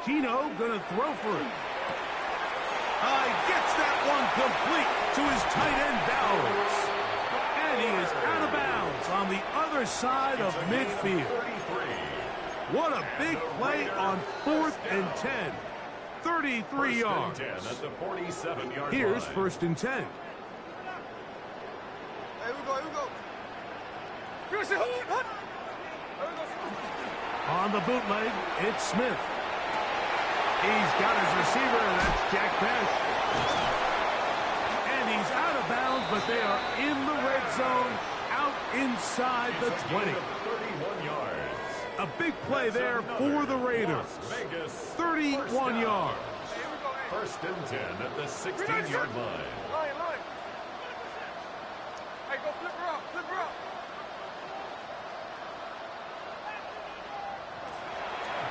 Speaker 6: Gino gonna throw for it. Gets that one complete to his tight end Bowers. And he is out of bounds on the other side of midfield. What a big play on 4th and 10. 33 yards. Here's 1st and 10.
Speaker 3: Here we go, here we go.
Speaker 6: On the bootleg, it's Smith. He's got his receiver, and that's Jack Pesh. And he's out of bounds, but they are in the red zone, out inside the 20.
Speaker 2: 31 yards.
Speaker 6: A big play there for the Raiders. 31 yards.
Speaker 2: 1st and 10 at the 16-yard line.
Speaker 3: Hey, go flip her up, flip her up.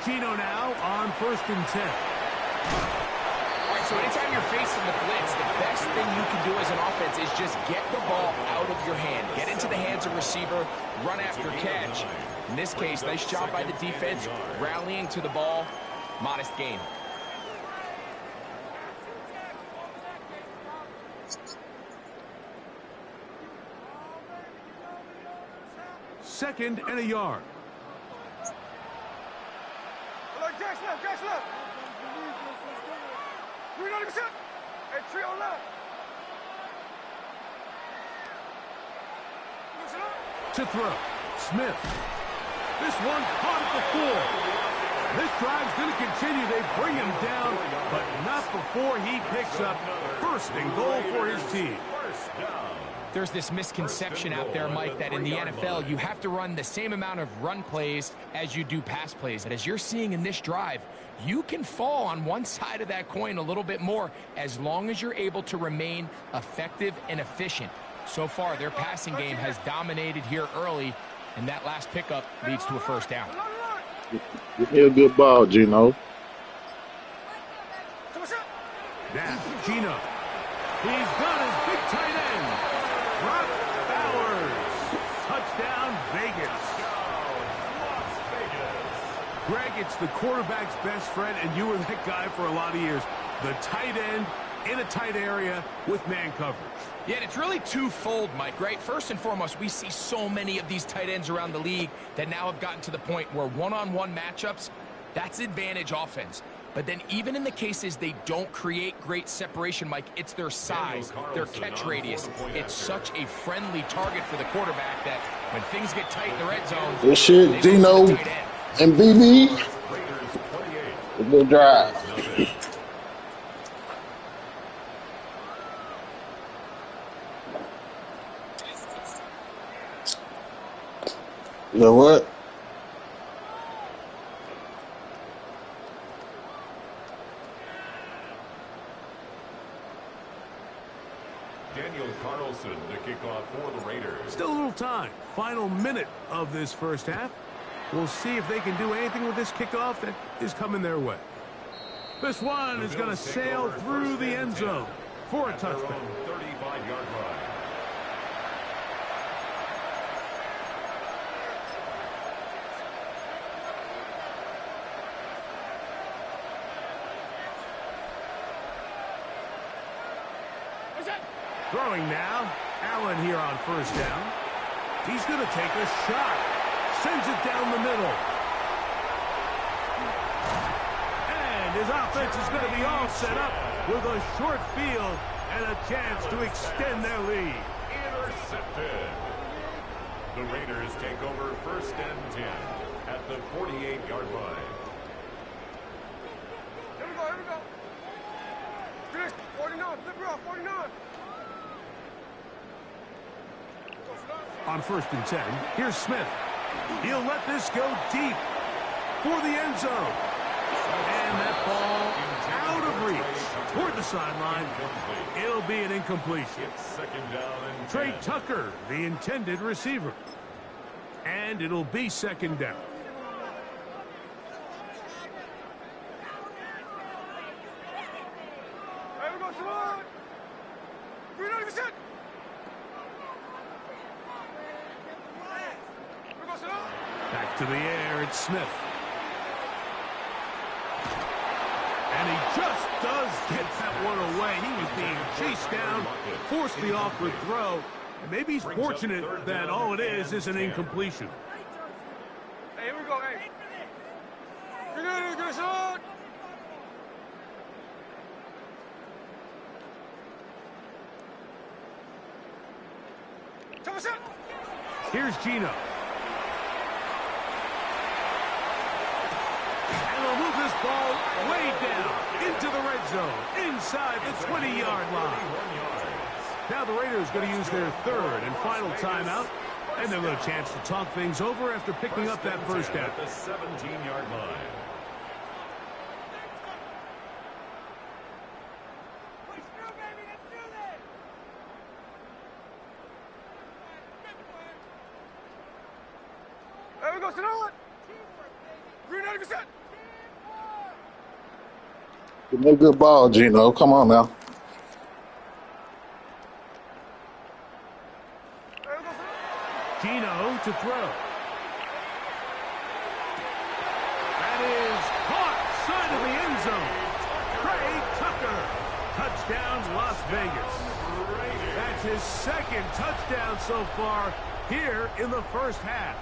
Speaker 6: Gino now on 1st and 10.
Speaker 7: All right, so anytime you're facing the blitz, the best thing you can do as an offense is just get the ball out of your hand. Get into the hands of receiver, run after catch. In this case, nice job by the defense, rallying to the ball. Modest gain.
Speaker 6: Second and a yard.
Speaker 3: Jack's left. 390%. Hey, trio left.
Speaker 6: To throw, Smith. This one caught at the 4. This drive's going to continue. They bring him down, but not before he picks up 1st and goal for his team.
Speaker 7: There's this misconception out there, Mike, that in the NFL, you have to run the same amount of run plays as you do pass plays. And as you're seeing in this drive, you can fall on one side of that coin a little bit more as long as you're able to remain effective and efficient. So far, their passing game has dominated here early, and that last pickup leads to a 1st down.
Speaker 5: Give me a good ball, Gino.
Speaker 6: Now, Gino. He's got his big tight end. Brock Bowers. Touchdown, Vegas. Greg, it's the quarterback's best friend, and you were that guy for a lot of years. The tight end in a tight area with man coverage.
Speaker 7: Yeah, and it's really twofold, Mike, right? First and foremost, we see so many of these tight ends around the league that now have gotten to the point where one-on-one matchups, that's advantage offense. But then even in the cases they don't create great separation, Mike, it's their size, their catch radius. It's such a friendly target for the quarterback that when things get tight in the red zone,
Speaker 5: This shit, Gino and BB. A good drive. You know what?
Speaker 2: Daniel Carlson to kick off for the Raiders.
Speaker 6: Still a little time. Final minute of this 1st half. We'll see if they can do anything with this kickoff that is coming their way. This one is going to sail through the end zone for a touchdown.
Speaker 2: 35-yard line.
Speaker 6: Throwing now. Allen here on 1st down. He's going to take a shot. Sends it down the middle. And his offense is going to be all set up with a short field and a chance to extend their lead.
Speaker 2: Intercepted. The Raiders take over 1st and 10 at the 48-yard line.
Speaker 3: Here we go. Finish. 49, flip her up, 49.
Speaker 6: On 1st and 10, here's Smith. He'll let this go deep for the end zone. And that ball out of reach toward the sideline. It'll be an incompletion.
Speaker 2: It's 2nd down and 10.
Speaker 6: Trey Tucker, the intended receiver. And it'll be 2nd down.
Speaker 3: Here we go, Javon. 390%.
Speaker 6: Back To the air, it's Smith. And he just does get that one away. He was being chased down, forced the awkward throw. And maybe he's fortunate that all it is an incompletion.
Speaker 3: Hey, here we go, hey. Good shot.
Speaker 6: Here's Gino. And they'll move this ball way down into the red zone, inside the 20-yard line. Now the Raiders going to use their third and final timeout, and they'll have a chance to talk things over after picking up that first down.
Speaker 2: At the 17-yard line.
Speaker 3: There we go, sit on it. 390%.
Speaker 5: Give me a good ball, Gino. Come on now.
Speaker 6: Gino to throw. That is caught side of the end zone. Craig Tucker. Touchdown, Las Vegas. That's his second touchdown so far here in the first half.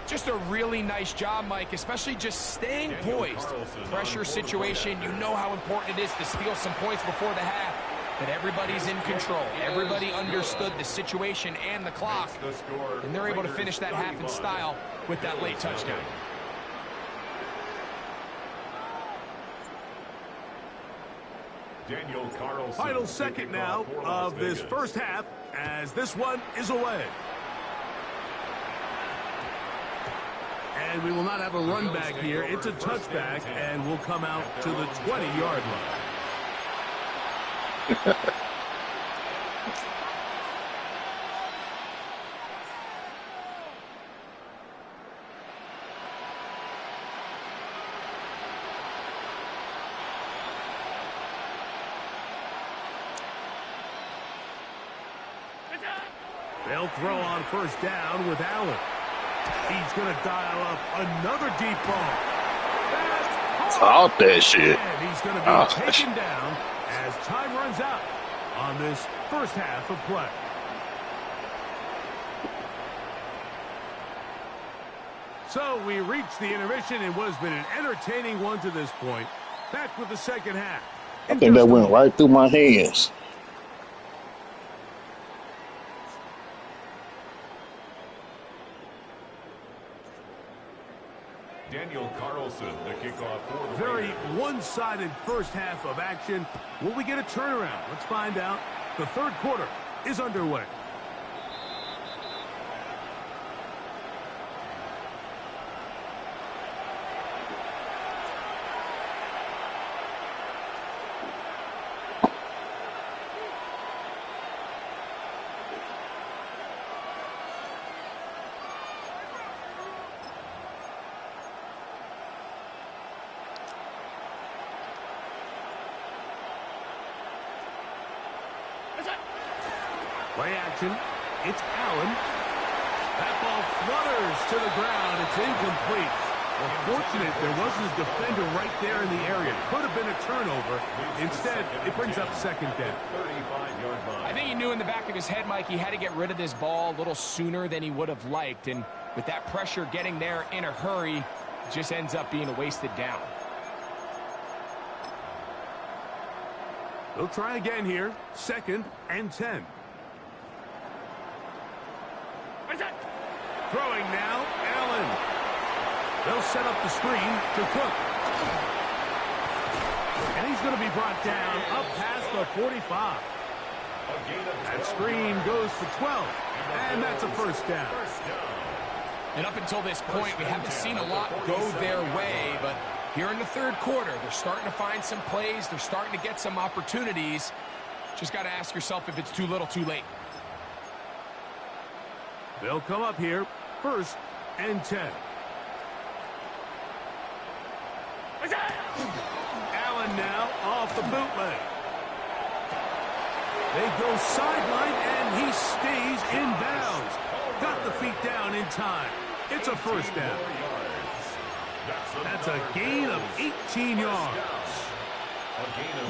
Speaker 7: Just a really nice job, Mike, especially just staying poised. Pressure situation, you know how important it is to steal some points before the half. But everybody's in control. Everybody understood the situation and the clock. And they're able to finish that half in style with that late touchdown.
Speaker 2: Daniel Carlson.
Speaker 6: Final second now of this first half as this one is away. And we will not have a run back here. It's a touchback, and we'll come out to the 20-yard line. They'll throw on first down with Allen. He's going to dial up another deep ball.
Speaker 5: Talk that shit.
Speaker 6: And he's going to be taken down as time runs out on this first half of play. So we reached the intermission in what has been an entertaining one to this point. Back with the second half.
Speaker 5: I think that went right through my hands.
Speaker 2: Daniel Carlson, the kickoff for the
Speaker 6: Very
Speaker 2: Raiders.
Speaker 6: one-sided first half of action. Will we get a turnaround? Let's find out. The third quarter is underway. Play action. It's Allen. That ball flutters to the ground. It's incomplete. Well, fortunate there wasn't a defender right there in the area. Could have been a turnover. Instead, it brings up second down.
Speaker 2: 35-yard line.
Speaker 7: I think he knew in the back of his head, Mike, he had to get rid of this ball a little sooner than he would have liked. And with that pressure getting there in a hurry, it just ends up being a wasted down.
Speaker 6: They'll try again here. 2nd and 10. Throwing now, Allen. They'll set up the screen to Cook. And he's going to be brought down up past the 45. That screen goes for 12. And that's a first down.
Speaker 7: And up until this point, we haven't seen a lot go their way, but here in the third quarter, they're starting to find some plays. They're starting to get some opportunities. Just got to ask yourself if it's too little, too late.
Speaker 6: They'll come up here, 1st and 10. Allen now off the bootleg. They go sideline, and he stays in bounds. got the feet down in time. It's a first down. That's a gain of 18 yards.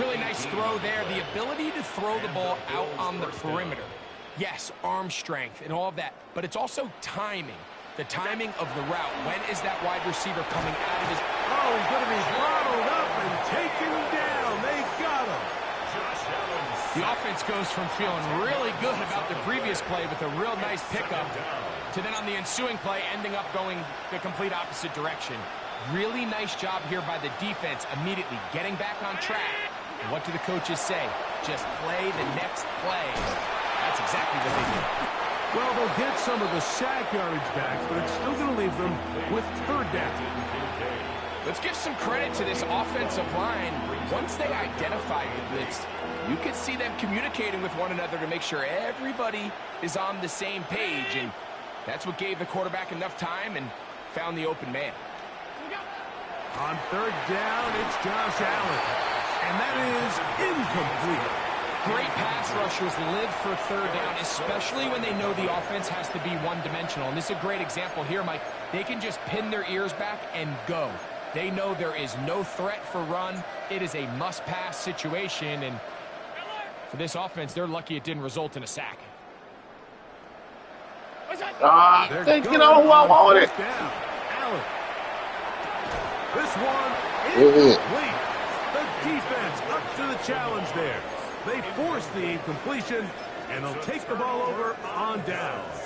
Speaker 7: Really nice throw there. The ability to throw the ball out on the perimeter. Yes, arm strength and all of that, but it's also timing. The timing of the route. When is that wide receiver coming out of his...
Speaker 6: Oh, he's going to be throttled up and taken down. They got him.
Speaker 7: The offense goes from feeling really good about the previous play with a real nice pickup to then on the ensuing play ending up going the complete opposite direction. Really nice job here by the defense immediately getting back on track. And what do the coaches say? Just play the next play. That's exactly what they did.
Speaker 6: Well, they'll get some of the sack yardage back, but it's still going to leave them with third down.
Speaker 7: Let's give some credit to this offensive line. Once they identified the blitz, you could see them communicating with one another to make sure everybody is on the same page. And that's what gave the quarterback enough time and found the open man.
Speaker 6: On third down, it's Josh Allen. And that is incomplete.
Speaker 7: Great pass rushers live for third down, especially when they know the offense has to be one-dimensional. And this is a great example here, Mike. They can just pin their ears back and go. They know there is no threat for run. It is a must-pass situation. And for this offense, they're lucky it didn't result in a sack.
Speaker 5: Think you know who I wanted.
Speaker 6: Allen. This one is complete. The defense up to the challenge there. They force the incompletion, and they'll take the ball over on downs.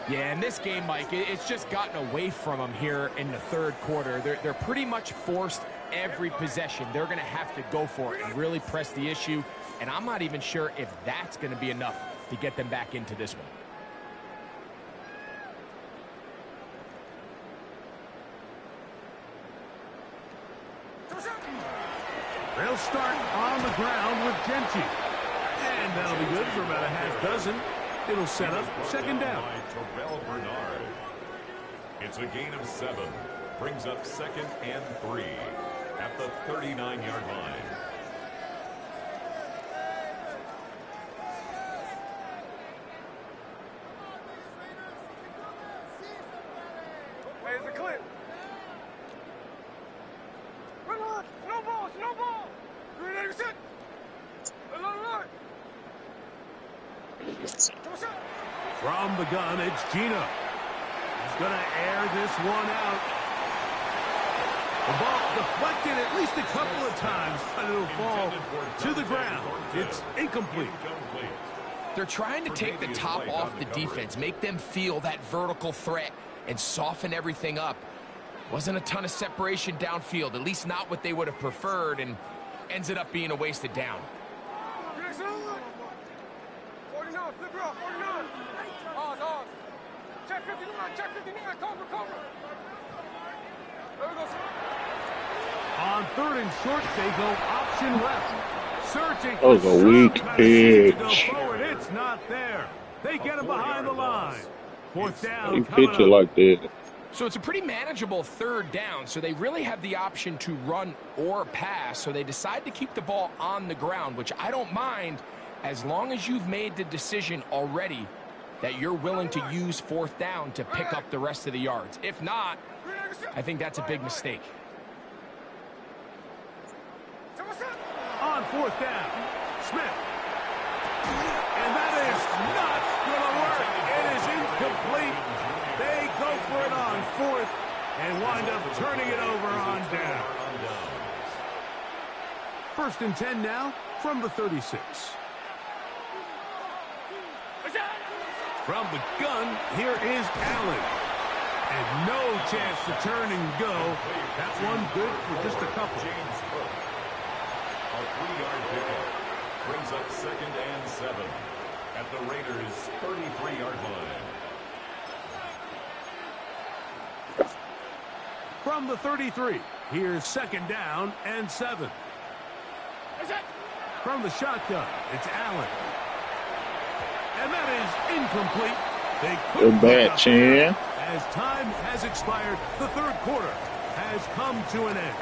Speaker 7: Yeah, in this game, Mike, it's just gotten away from them here in the third quarter. They're pretty much forced every possession. They're going to have to go for it and really press the issue, and I'm not even sure if that's going to be enough to get them back into this one.
Speaker 6: They'll start on the ground with Genty. And that'll be good for about a half dozen. It'll set up second down.
Speaker 2: It's a gain of 7. Brings up 2nd and 3 at the 39-yard line.
Speaker 3: There's the clip. No ball, no ball. Green set.
Speaker 6: From the gun, it's Gino. He's going to air this one out. The ball deflected at least a couple of times, but it'll fall to the ground. It's incomplete.
Speaker 7: They're trying to take the top off the defense, make them feel that vertical threat, and soften everything up. Wasn't a ton of separation downfield, at least not what they would have preferred, and ends it up being a wasted down.
Speaker 3: 49, flip her off, 49. Oz. Check 59, Cobra. There we go,
Speaker 6: On third and short, they go option left. Searching
Speaker 5: That was a weak pitch.
Speaker 6: It's not there. They get him behind the line. Fourth down.
Speaker 5: You pitch it like that.
Speaker 7: So it's a pretty manageable third down, so they really have the option to run or pass, so they decide to keep the ball on the ground, which I don't mind as long as you've made the decision already that you're willing to use fourth down to pick up the rest of the yards. If not, I think that's a big mistake.
Speaker 6: On fourth down, Smith. And that is not going to work. It is incomplete. They go for it on fourth and wind up turning it over on down. First and 10 now from the 36. From the gun, here is Allen. And no chance to turn and go. That one good for just a couple.
Speaker 2: A 3-yard pickup brings up 2nd and 7 at the Raiders' 33-yard line.
Speaker 6: From the 33, here's 2nd down and 7. From the shotgun, it's Allen. And that is incomplete. They
Speaker 5: Good bat, Chan.
Speaker 6: as time has expired, the third quarter has come to an end.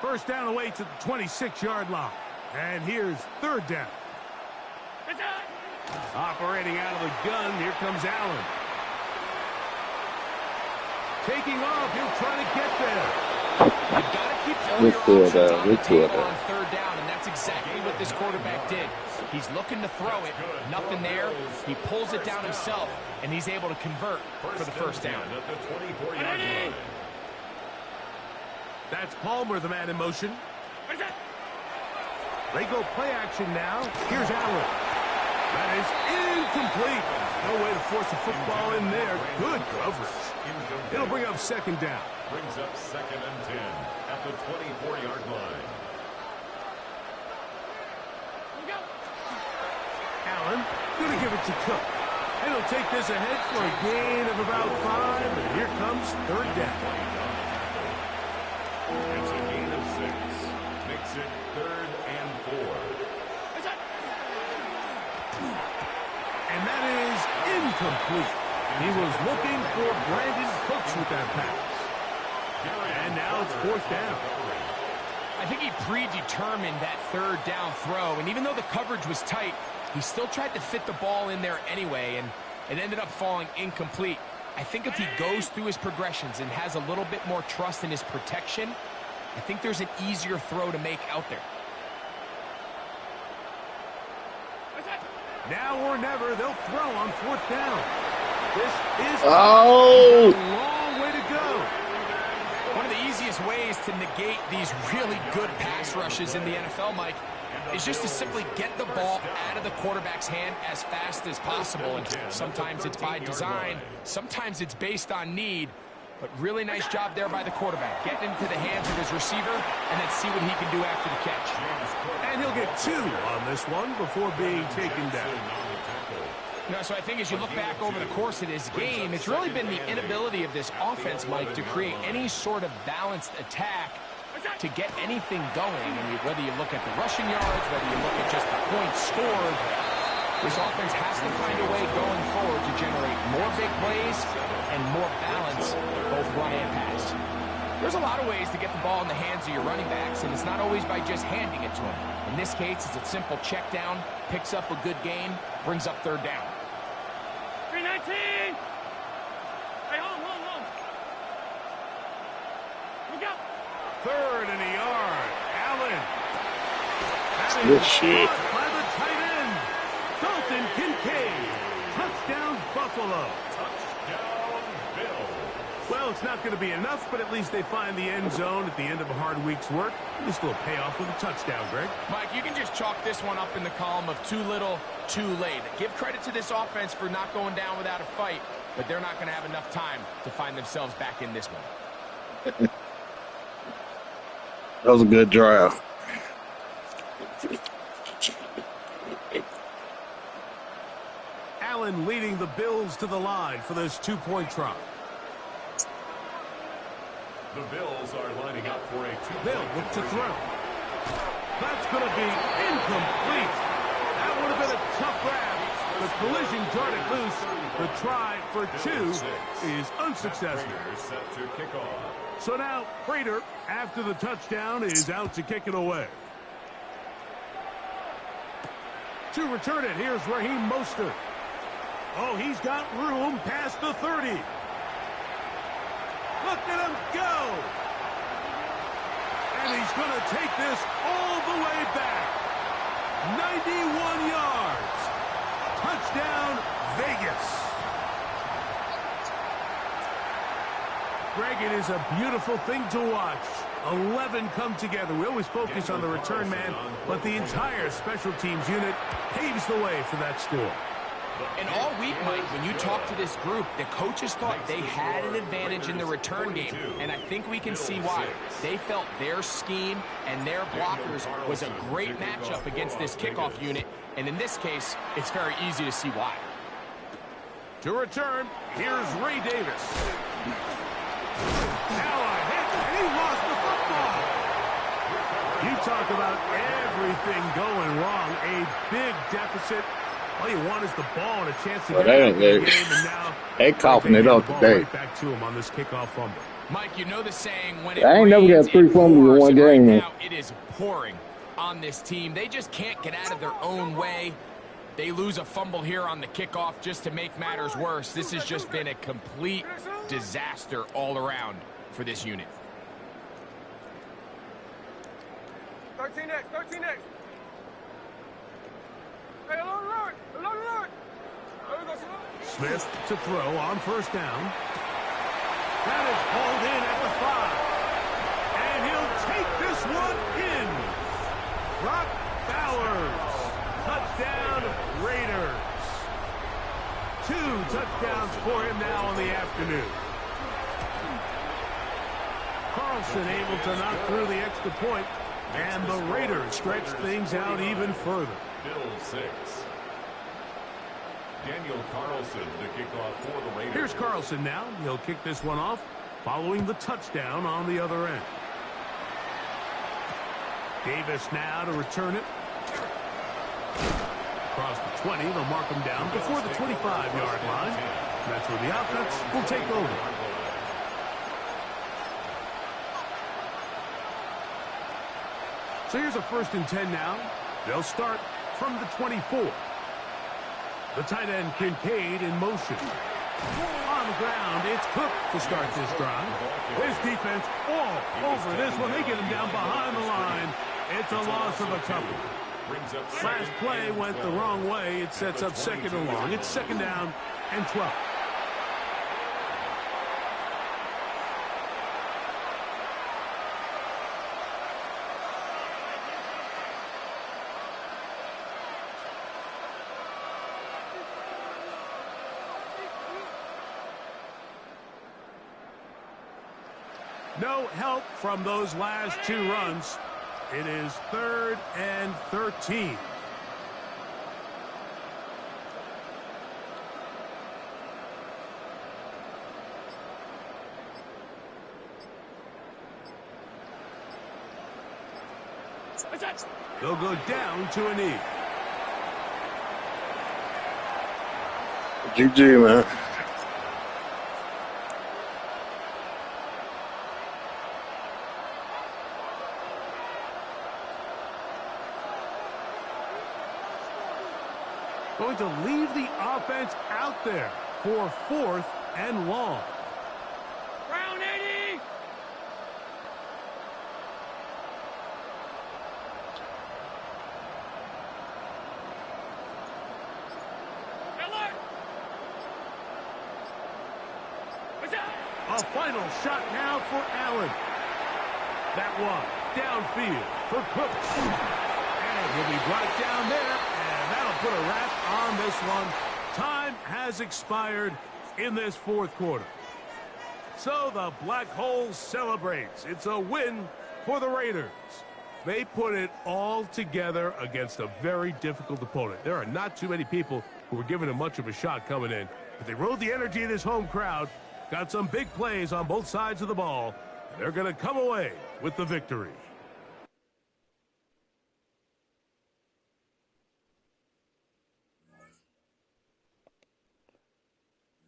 Speaker 6: First down away to the 26-yard line. And here's third down. Operating out of the gun, here comes Allen. Taking off, he'll try to get there.
Speaker 7: You've got to keep all your options on the table on third down, and that's exactly what this quarterback did. He's looking to throw it, nothing there. He pulls it down himself, and he's able to convert for the first down.
Speaker 6: That's Palmer, the man in motion. They go play action now. Here's Allen. That is incomplete. No way to force a football in there. Good coverage. It'll bring up second down.
Speaker 2: Brings up 2nd and 10 at the 24-yard line.
Speaker 6: Allen going to give it to Cook. And he'll take this ahead for a gain of about 5. And here comes third down.
Speaker 2: It's a gain of 6. Makes it 3rd and 4.
Speaker 6: And that is incomplete. He was looking for Brandon Cooks with that pass. And now it's 4th down.
Speaker 7: I think he predetermined that third down throw, and even though the coverage was tight, he still tried to fit the ball in there anyway, and it ended up falling incomplete. I think if he goes through his progressions and has a little bit more trust in his protection, I think there's an easier throw to make out there.
Speaker 6: Now or never, they'll throw on 4th down. This is a long way to go.
Speaker 7: One of the easiest ways to negate these really good pass rushes in the NFL, Mike, is just to simply get the ball out of the quarterback's hand as fast as possible. And sometimes it's by design, sometimes it's based on need. But really nice job there by the quarterback, getting into the hands of his receiver and then see what he can do after the catch.
Speaker 6: And he'll get 2 on this one before being taken down.
Speaker 7: You know, so I think as you look back over the course of this game, it's really been the inability of this offense, Mike, to create any sort of balanced attack to get anything going. And whether you look at the rushing yards, whether you look at just the points scored, this offense has to find a way going forward to generate more big plays and more balance, both run and pass. There's a lot of ways to get the ball in the hands of your running backs, and it's not always by just handing it to them. In this case, it's a simple check down, picks up a good gain, brings up third down.
Speaker 3: 319! Hey, home. Look out!
Speaker 6: 3rd and a yard. Allen.
Speaker 5: Good shit.
Speaker 6: By the tight end, Dalton Kincaid. Touchdown, Buffalo.
Speaker 2: Touchdown, Bill.
Speaker 6: Well, it's not going to be enough, but at least they find the end zone at the end of a hard week's work. At least they'll pay off with a touchdown, Greg.
Speaker 7: Mike, you can just chalk this one up in the column of too little, too late. Give credit to this offense for not going down without a fight, but they're not going to have enough time to find themselves back in this one.
Speaker 5: That was a good drive.
Speaker 6: Allen leading the Bills to the line for this 2-point try.
Speaker 2: The Bills are lining up for a 2-point
Speaker 6: They'll look to throw. That's going to be incomplete. That would have been a tough grab. The collision darted loose. The try for 2 is unsuccessful.
Speaker 2: set to kick off.
Speaker 6: So now, Prater, after the touchdown, is out to kick it away. To return it, here's Raheem Mostert. Oh, he's got room past the 30. Look at him go! And he's going to take this all the way back. 91 yards. Touchdown, Vegas. Greg, it is a beautiful thing to watch. 11 come together. We always focus on the return man, but the entire special teams unit paves the way for that score.
Speaker 7: And all week, Mike, when you talk to this group, the coaches thought they had an advantage in the return game, and I think we can see why. They felt their scheme and their blockers was a great matchup against this kickoff unit, and in this case, it's very easy to see why.
Speaker 6: To return, here's Ray Davis. Now a hit, and he lost the football. You talk about everything going wrong. A big deficit, All you want is the ball and a chance to
Speaker 5: Well,
Speaker 6: get back in the game, and now
Speaker 5: they coughing it up today.
Speaker 6: Right back to him on this kickoff fumble.
Speaker 7: Mike, you know the saying, when it
Speaker 5: I ain't never
Speaker 7: rains,
Speaker 5: got 3
Speaker 7: it
Speaker 5: fumbles in
Speaker 7: pours,
Speaker 5: one
Speaker 7: and right
Speaker 5: game.
Speaker 7: now it is pouring on this team. They just can't get out of their own way. They lose a fumble here on the kickoff just to make matters worse. This has just been a complete disaster all around for this unit.
Speaker 3: 13 next, 13 next. Hey, along the line.
Speaker 6: Smith to throw on first down. That is hauled in at the 5. And he'll take this one in. Brock Bowers. Touchdown, Raiders. 2 touchdowns for him now on the afternoon. Carlson able to knock through the extra point, and the Raiders stretch things out even further.
Speaker 2: Bill 6. Daniel Carlson to kick off for the Raiders.
Speaker 6: Here's Carlson now. He'll kick this one off following the touchdown on the other end. Davis now to return it. Across the 20, they'll mark him down before the 25-yard line. That's where the offense will take over. So here's a 1st and 10 now. They'll start from the 24. The tight end Kincaid in motion. On the ground, it's Cook to start this drive. His defense all over this one. They get him down behind the line. It's a loss of a couple. Last play went the wrong way. It sets up 2nd and long. It's 2nd down and 12. No help from those last 2 runs. It is 3rd and 13. They'll go down to a knee.
Speaker 5: GG, man.
Speaker 6: Going to leave the offense out there for 4th and long.
Speaker 3: Round 80.
Speaker 6: A final shot now for Allen. That one downfield for Cook. And he'll be brought down there. And that'll put a wrap on this one. Time has expired in this 4th quarter. So the Black Hole celebrates. It's a win for the Raiders. They put it all together against a very difficult opponent. There are not too many people who were giving them much of a shot coming in. But they rode the energy of this home crowd, got some big plays on both sides of the ball, and they're going to come away with the victory.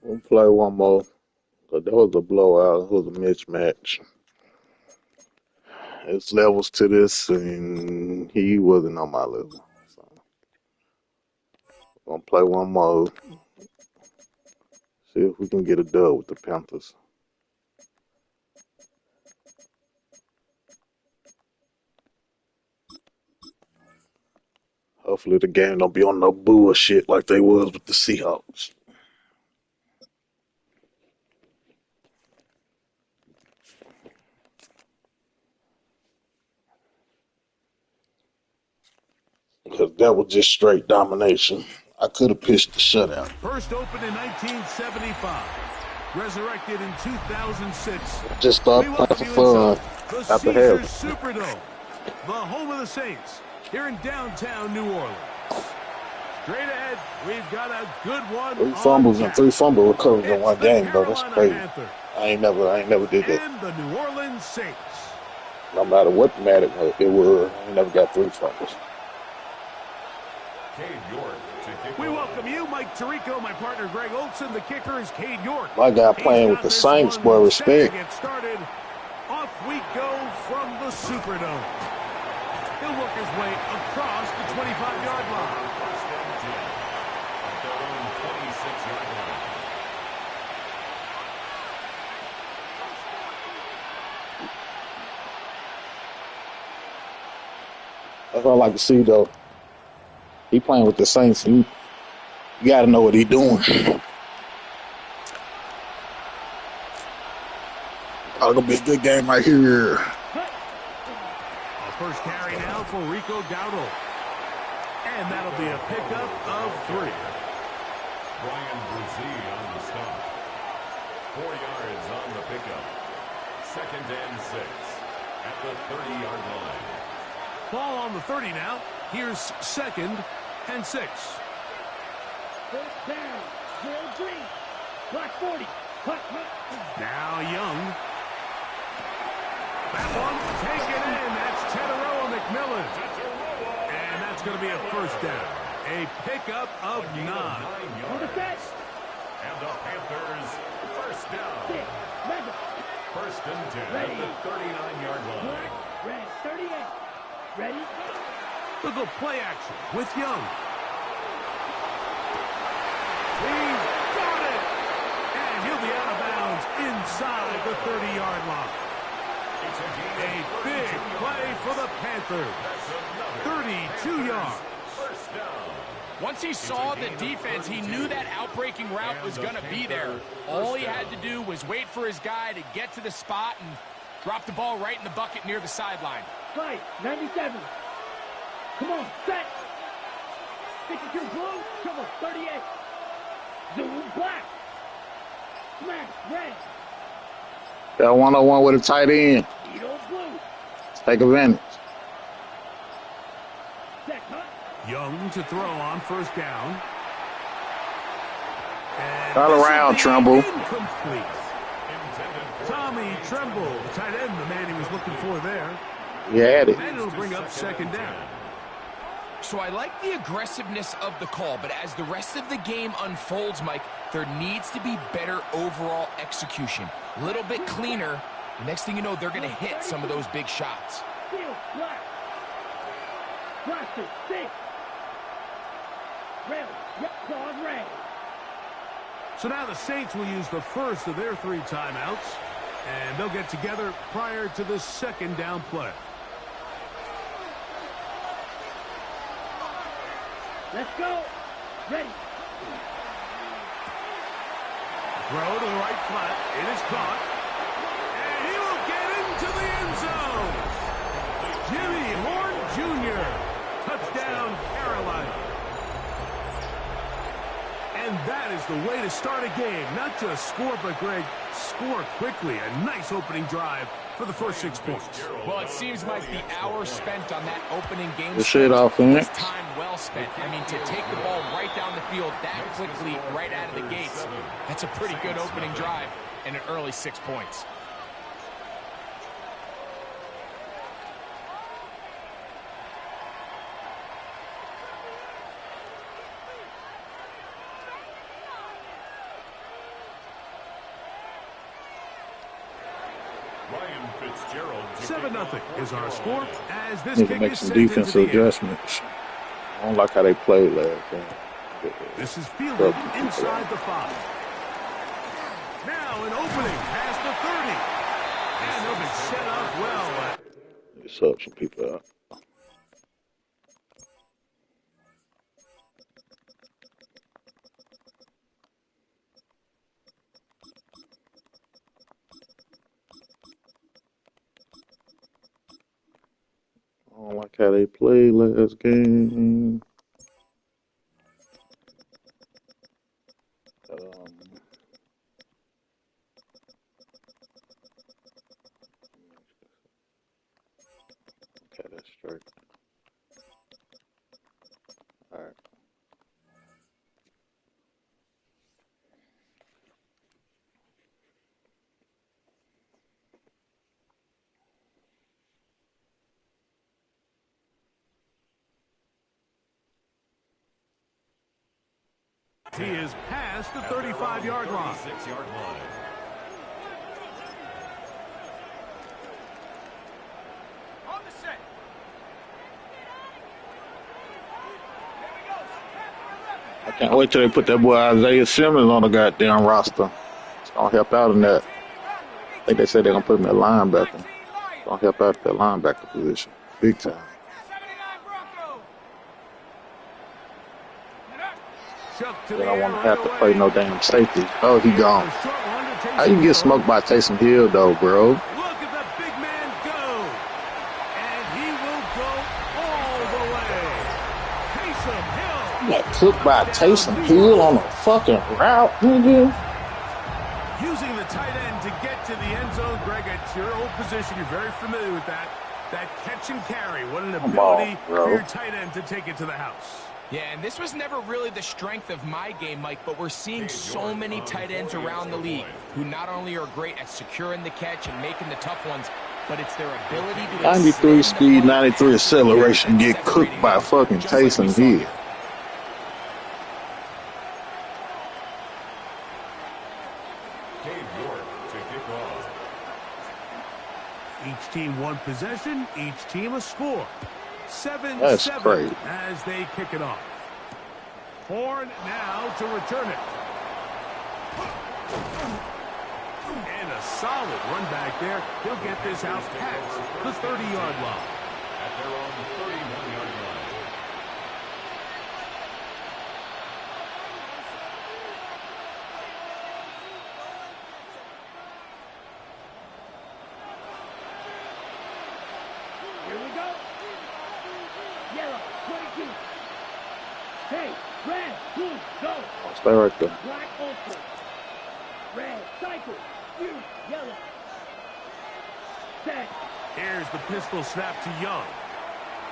Speaker 5: We'll play one more. But that was a blowout. It was a mismatch. It's levels to this, and he wasn't on my level. So, gonna play one more. See if we can get a dub with the Panthers. Hopefully the game don't be on no bullshit like they was with the Seahawks. Because that was just straight domination. I could have pitched the shutout.
Speaker 6: First opened in 1975. Resurrected in 2006.
Speaker 5: Just start playing for fun after half.
Speaker 6: Superdome, the home of the Saints, here in downtown New Orleans. Straight ahead, we've got a good one.
Speaker 5: 3 fumbles and 3 fumble recoveries in one game, though. That's crazy. I ain't never did that.
Speaker 6: And the New Orleans Saints.
Speaker 5: No matter what Madden it was, I ain't never got 3 fumbles.
Speaker 2: Cade York
Speaker 6: We welcome you, Mike Tirico, my partner Greg Olson. The kicker is Cade York.
Speaker 5: My guy playing with the Saints, boy, respect.
Speaker 6: To get started. Off we go from the Superdome. He'll work his way across the 25-yard line.
Speaker 2: First and 10 at their own 26-yard line.
Speaker 5: That's what I like to see, though. He playing with the Saints. You got to know what he doing. Oh, gonna be a good game right here.
Speaker 6: A first carry now for Rico Dowdle. And that'll be a pickup of 3.
Speaker 2: Brian Brzee on the stop. 4 yards on the pickup. Second and 6 at the 30-yard line.
Speaker 6: Ball on the 30 now. Here's second and 6.
Speaker 8: First down, 0-3. Black 40.
Speaker 6: Now Young. That one taken in. That's Teteroa McMillan. And that's going to be a first down. A pickup of 9.
Speaker 8: On the set.
Speaker 2: And the Panthers first down. First and 10
Speaker 8: Ready.
Speaker 2: at the 39-yard line.
Speaker 8: Black, red, 38. Ready?
Speaker 6: Look at play action with Young. He's got it. And he'll be out of bounds inside the 30-yard line. A big play for the Panthers. 32 yards.
Speaker 2: First down.
Speaker 7: Once he saw the defense, he knew that outbreaking route was going to be there. All he had to do was wait for his guy to get to the spot and drop the ball right in the bucket near the sideline.
Speaker 8: Fight, 97. Come on, set. 52 blue, trouble, 38. Zoom, black. Smash, red.
Speaker 5: Got 101 with a tight end.
Speaker 8: Edo, blue.
Speaker 5: Take advantage.
Speaker 8: Set, huh?
Speaker 6: Young to throw on first down. And
Speaker 5: All
Speaker 6: this
Speaker 5: around,
Speaker 6: will be
Speaker 5: Tremble.
Speaker 6: incomplete. Tommy Tremble, the tight end, the man he was looking for there.
Speaker 5: You had it.
Speaker 6: And it'll bring up second down.
Speaker 7: So I like the aggressiveness of the call, but as the rest of the game unfolds, Mike, there needs to be better overall execution. A little bit cleaner. The next thing you know, they're going to hit some of those big shots.
Speaker 8: Steel, black. Blaster, 6. Red, yep, claws, red.
Speaker 6: So now the Saints will use the first of their 3 timeouts, and they'll get together prior to the second down play.
Speaker 8: Let's go. Ready.
Speaker 6: Throw to the right flat. It is caught. And he will get into the end zone. Jimmy Horn Jr. Touchdown, Carolina. And that is the way to start a game. Not just score, but, Greg, score quickly. A nice opening drive for the first 6 points.
Speaker 7: Well, it seems like the hour spent on that opening game
Speaker 5: The shit offense.
Speaker 7: was time well spent. I mean, to take the ball right down the field that quickly, right out of the gates, that's a pretty good opening drive and an early 6 points.
Speaker 2: Ryan Fitzgerald.
Speaker 6: 7-0 is our score as this
Speaker 5: Need to
Speaker 6: kick
Speaker 5: make
Speaker 6: is
Speaker 5: some
Speaker 6: sent into
Speaker 5: defensive
Speaker 6: the air.
Speaker 5: adjustments. I don't like how they played last game.
Speaker 6: This is fielded inside the 5. Now an opening past the 30. And they'll be set up well.
Speaker 5: They sub some people out. I don't like how they played last game. Okay, that's straight. All right.
Speaker 6: He is past the 35-yard line.
Speaker 2: 36-yard line.
Speaker 3: On the set.
Speaker 5: I can't wait till they put that boy Isaiah Simmons on the goddamn roster. It's gonna help out in that. I think they said they're gonna put him at linebacker. It's gonna help out at that linebacker position. Big time.
Speaker 3: 79 Broncos.
Speaker 5: They don't want to have to play no damn safety. Oh, he gone. How you get smoked by Taysom Hill, though, bro?
Speaker 6: Look at the big man go. And he will go all the way. Taysom Hill.
Speaker 5: You got cooked by Taysom Hill on a fucking route, nigga.
Speaker 6: Using the tight end to get to the end zone, Greg, it's your old position. You're very familiar with that. That catch and carry. What an ability for your tight end to take it to the house.
Speaker 7: Yeah, and this was never really the strength of my game, Mike, but we're seeing so many tight ends around the league who not only are great at securing the catch and making the tough ones, but it's their ability to
Speaker 5: 93 speed, 93 acceleration, get cooked by fucking Taysom Hill.
Speaker 6: Each team one possession, each team a score. 7-7 as they kick it off. Horn now to return it. And a solid run back there. He'll get this out past the 30-yard line.
Speaker 2: At their own 31-yard line.
Speaker 8: Here we go. Yellow, 22. Hey, red, blue, go.
Speaker 5: Stay right there.
Speaker 8: Black, ultra. Red, cycle. Blue, yellow. Set.
Speaker 6: Here's the pistol snap to Young.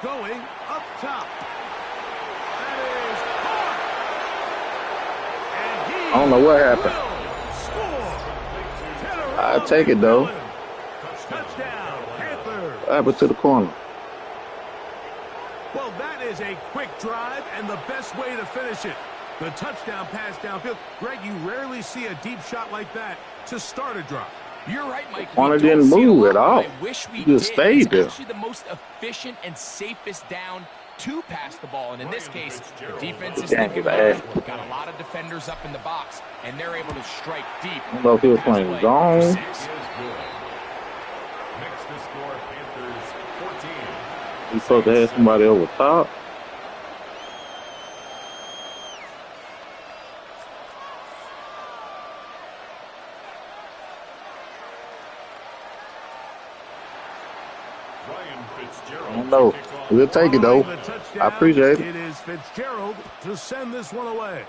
Speaker 6: Going up top. That is hard. And he
Speaker 5: I don't know what happened.
Speaker 6: will score.
Speaker 5: I'll take it, though.
Speaker 6: Touchdown, Panthers.
Speaker 5: What happened to the corner?
Speaker 6: Well, that is a quick drive and the best way to finish it. The touchdown pass downfield. Greg, you rarely see a deep shot like that to start a drive.
Speaker 7: You're right, Mike.
Speaker 5: Corner didn't move at all.
Speaker 7: I wish we
Speaker 5: He just stayed there.
Speaker 7: It's actually the most efficient and safest down to pass the ball. And in this case, the defense is thinking, got a lot of defenders up in the box, and they're able to strike deep.
Speaker 5: I don't know if he was playing zone.
Speaker 2: Next to score, Panthers 14.
Speaker 5: He's supposed to have somebody over top. I don't know. We'll take it, though. I appreciate it.
Speaker 6: It is Fitzgerald to send this one away.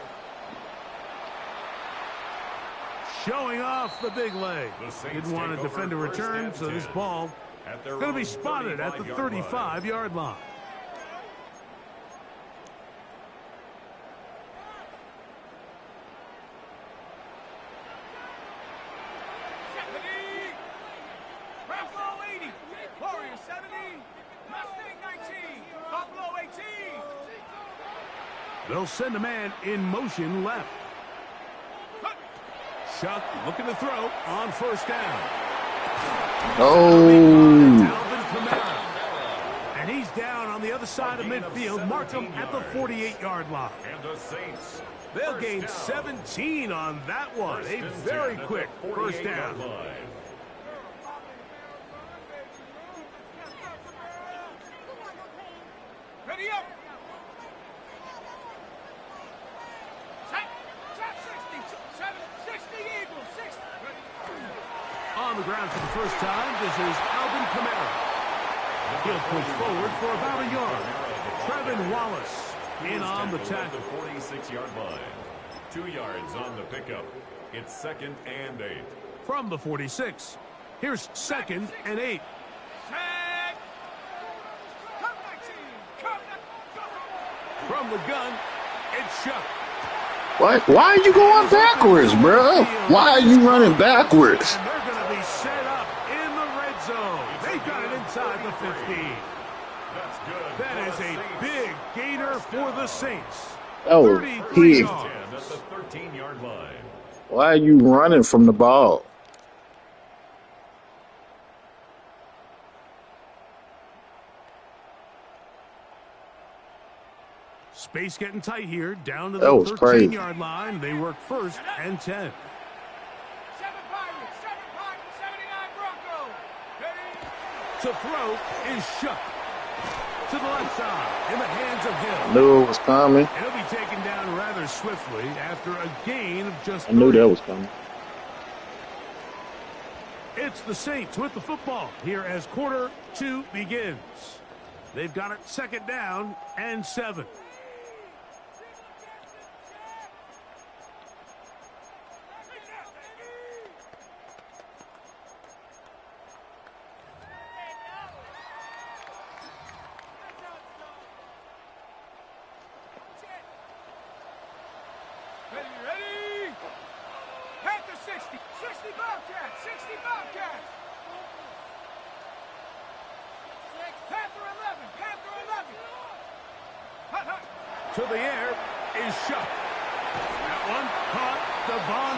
Speaker 6: Showing off the big leg. Didn't want to defend a return, so this ball going to be spotted at the 35-yard line.
Speaker 3: Buffalo 80. Warriors 70. Mustang 19. Buffalo 18.
Speaker 6: They'll send a man in motion left. Chuck looking to throw on first down.
Speaker 5: Oh.
Speaker 6: And he's down on the other side of midfield. Mark him at the 48-yard line.
Speaker 2: And the Saints.
Speaker 6: They'll gain 17 on that one. A very quick first down.
Speaker 3: Ready up. Set 60. 60 Eagles. 60.
Speaker 6: On the ground for the first time, this is Alvin Kamara. He'll push forward for about a yard. Trevin Wallace in on the tackle.
Speaker 2: 46-yard line. 2 yards on the pickup. It's 2nd and 8.
Speaker 6: From the 46, here's 2nd and 8.
Speaker 3: Set. Come 19. Come. Go.
Speaker 6: From the gun, it's Chuck.
Speaker 5: What? Why are you going backwards, bro? Why are you running backwards?
Speaker 6: And they're going to be set up in the red zone. They've got it inside the 15.
Speaker 2: That's good.
Speaker 6: That is a big gainer for the Saints.
Speaker 5: Oh,
Speaker 6: 33
Speaker 5: he.
Speaker 6: yards.
Speaker 2: At the 13-yard line.
Speaker 5: Why are you running from the ball?
Speaker 6: Space getting tight here. Down to
Speaker 5: That
Speaker 6: the
Speaker 5: was crazy.
Speaker 6: 13-yard line. They work first and 10.
Speaker 3: 7 Pirates, 79 Broncos. Ready?
Speaker 6: To throw is shut. To the left side, in the hands of Hill.
Speaker 5: Knew it was coming.
Speaker 6: And he'll be taken down rather swiftly after a gain of just
Speaker 5: I knew
Speaker 6: 3.
Speaker 5: that was coming.
Speaker 6: It's the Saints with the football here as quarter 2 begins. They've got it second down and 7.
Speaker 3: Ready? Panthers 60. 60 Bobcats. 60 Bobcats. Panther 11. Panther 11. Hut, hut.
Speaker 6: To the air is shut. That one caught Javon.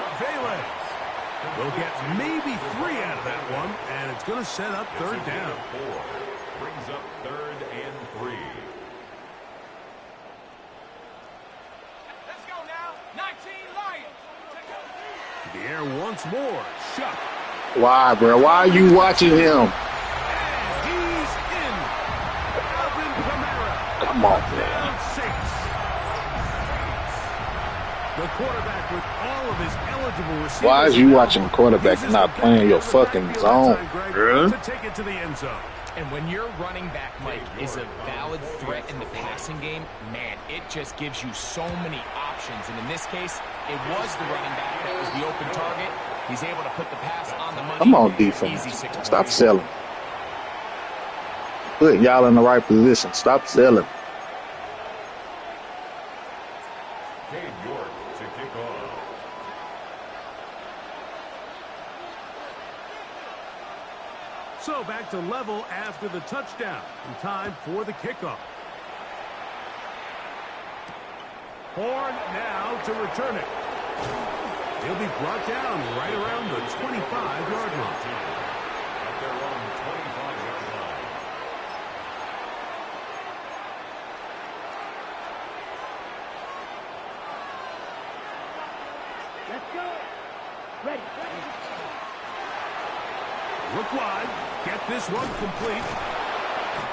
Speaker 6: They'll get maybe 3 out of that one, and it's going to set up third down.
Speaker 2: 4 brings up 3rd and 3.
Speaker 3: Let's go now. 19 Lions.
Speaker 6: To the air once more. Shut.
Speaker 5: Why, bro? Why are you watching him?
Speaker 6: And he's in. Alvin Kamara.
Speaker 5: Come on, bro.
Speaker 6: Down 6. The quarterback with all of his eligible receivers.
Speaker 5: Why is you watching the quarterback and not playing your fucking zone, bro?
Speaker 6: To take it to the end zone.
Speaker 7: And when your running back, Mike, is a valid threat in the passing game, man, it just gives you so many options. And in this case, it was the running back that was the open target. He's able to put the pass on the money.
Speaker 5: Come on, defense.
Speaker 7: Easy 6
Speaker 5: Stop
Speaker 7: points.
Speaker 5: selling. Put y'all in the right position. Stop selling.
Speaker 2: To kick off.
Speaker 6: So back to level after the touchdown. And time for the kickoff. Horn now to return it. He'll be brought down right around the 25-yard line.
Speaker 2: At their own 25-yard line.
Speaker 8: Let's go. Ready.
Speaker 6: Look wide. Get this one complete.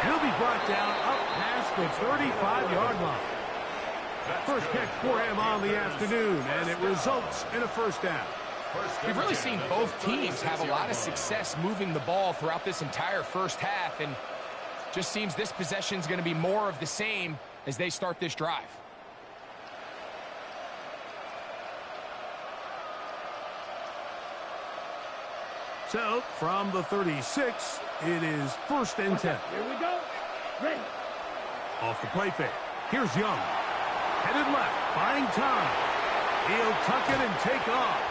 Speaker 6: He'll be brought down up past the 35-yard line. First catch for him on the afternoon, and it results in a first down.
Speaker 7: We've really seen both teams have a lot of success moving the ball throughout this entire first half, and just seems this possession is going to be more of the same as they start this drive.
Speaker 6: So, from the 36, it is first and 10.
Speaker 8: Here we go. Ready.
Speaker 6: Off the play fake. Here's Young. Headed left, buying time. He'll tuck it and take off.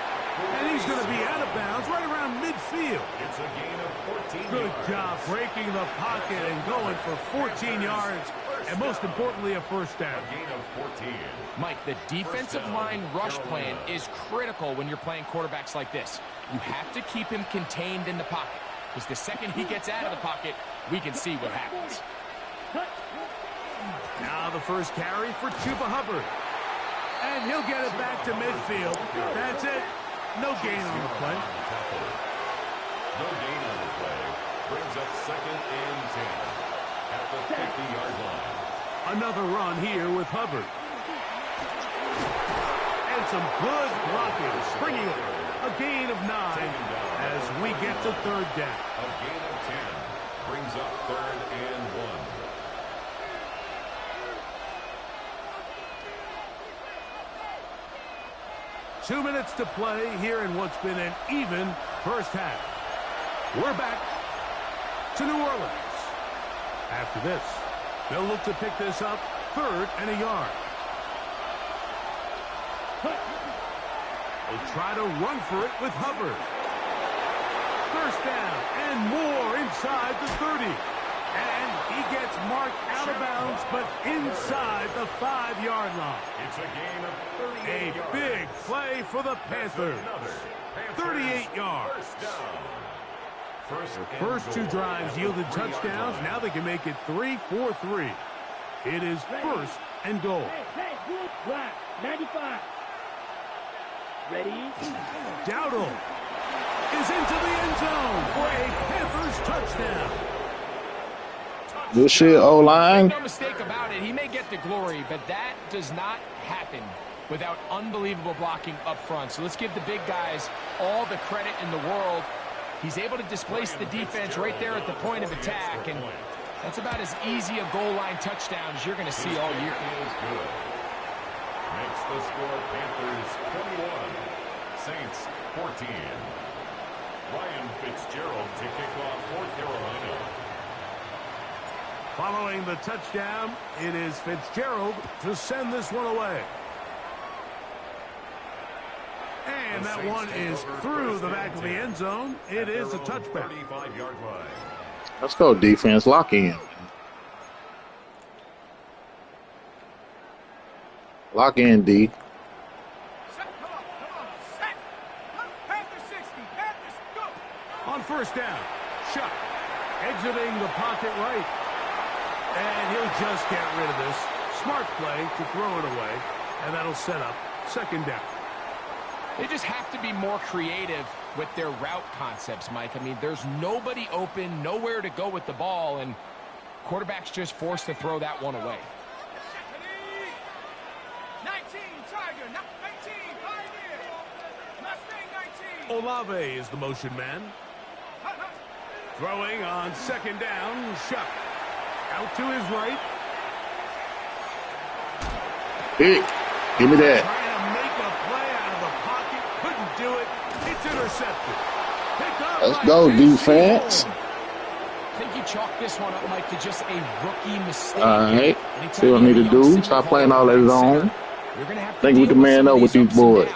Speaker 6: And he's going to be out of bounds right around midfield.
Speaker 2: It's a gain of 14
Speaker 6: Good
Speaker 2: yards.
Speaker 6: job breaking the pocket and going for 14 yards. And most importantly, a first down.
Speaker 2: A gain of 14.
Speaker 7: Mike, the defensive line rush plan is critical when you're playing quarterbacks like this. You have to keep him contained in the pocket, because the second he gets out of the pocket, we can see what happens.
Speaker 6: Now the first carry for Chuba Hubbard. And he'll get it back to midfield. That's it. No gain on the play.
Speaker 2: No gain on the play. Brings up 2nd and 10 at the 50-yard line.
Speaker 6: Another run here with Hubbard. And some good blocking. Springing it. A gain of 9 as we get to third down.
Speaker 2: A gain of 10 brings up 3rd and 1.
Speaker 6: Two minutes to play here in what's been an even first half. We're back to New Orleans. After this, they'll look to pick this up 3rd and a yard. They'll try to run for it with Hubbard. First down and more inside the 30. And he gets marked out of bounds, but inside the 5-yard line.
Speaker 2: It's a gain of 38 yards.
Speaker 6: A big play for the Panthers. 38 yards. Their first 2 drives yielded touchdowns. Now they can make it 3-4-3. It is first and goal.
Speaker 8: Black, 95. Ready?
Speaker 6: Dowdle is into the end zone for a Panthers touchdown.
Speaker 5: Good shit, O-line.
Speaker 7: No mistake about it. He may get the glory, but that does not happen without unbelievable blocking up front. So let's give the big guys all the credit in the world. He's able to displace the defense right there at the point of attack, and that's about as easy a goal line touchdown as you're going to see all year.
Speaker 2: Makes the score Panthers 21, Saints 14. Ryan Fitzgerald to kick off for Carolina.
Speaker 6: Following the touchdown, it is Fitzgerald to send this one away. And that one is through the back of the end zone. It is a touchback.
Speaker 2: 35-yard line.
Speaker 5: Let's go, defense. Lock in. Lock in, D.
Speaker 6: On first down, Shuck exiting the pocket right. And he'll just get rid of this. Smart play to throw it away. And that'll set up second down.
Speaker 7: They just have to be more creative with their route concepts, Mike. I mean, there's nobody open, nowhere to go with the ball, and quarterback's just forced to throw that one away.
Speaker 3: 19, Tiger, 19, Mustang 19.
Speaker 6: Olave is the motion man. Throwing on second down, Shuck. Out to his right.
Speaker 5: Big. Give me that.
Speaker 6: Trying to make a play out of the pocket. Couldn't do it. It's intercepted. Picked up.
Speaker 5: Let's go, defense.
Speaker 7: I think you chalk this one up, Mike, to just a rookie mistake.
Speaker 5: All right. See what I need to do. Stop playing all that zone. Think we can man up with these boys.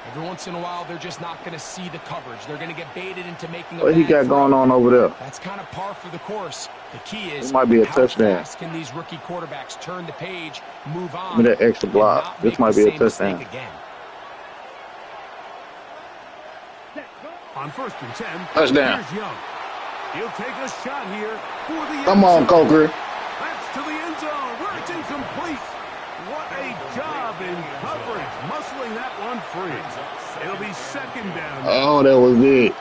Speaker 7: Every once in a while, they're just not going to see the coverage. They're going to get baited into making a
Speaker 5: What he got going on over there?
Speaker 7: That's kind of par for the course. The key is
Speaker 5: it might be a
Speaker 7: how
Speaker 5: touchdown.
Speaker 7: fast can these rookie quarterbacks turn the page, move on,
Speaker 5: Give me that extra block. This might be a touchdown.
Speaker 7: Again.
Speaker 6: On first and 10,
Speaker 5: touchdown.
Speaker 6: Here's Young. He'll take a shot here for the
Speaker 5: Come on, Coker.
Speaker 6: That's to the end zone where it's incomplete. What a job in coverage, muscling that one free. It'll be second down.
Speaker 5: Oh, that was good.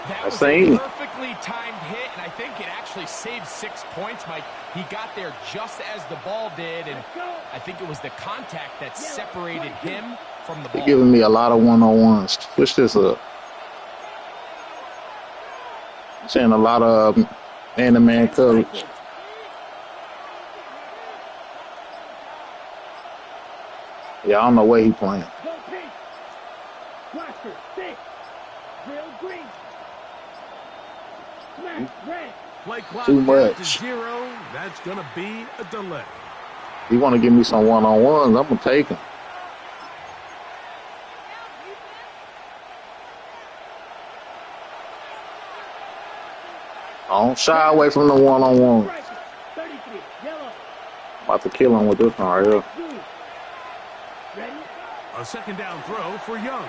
Speaker 7: That was a perfectly timed hit, and I think it actually saved 6 points, Mike. He got there just as the ball did, and I think it was the contact that separated him from the ball.
Speaker 5: They're giving me a lot of one-on-ones. Switch this up. I'm saying a lot of man-to-man coverage. Yeah, I don't know where he playing. Too much.
Speaker 6: That's going to be a delay.
Speaker 5: You want to give me some one-on-ones, I'm going to take him. Don't shy away from the one-on-one. About to kill him with this one right here.
Speaker 6: A second down throw for Young.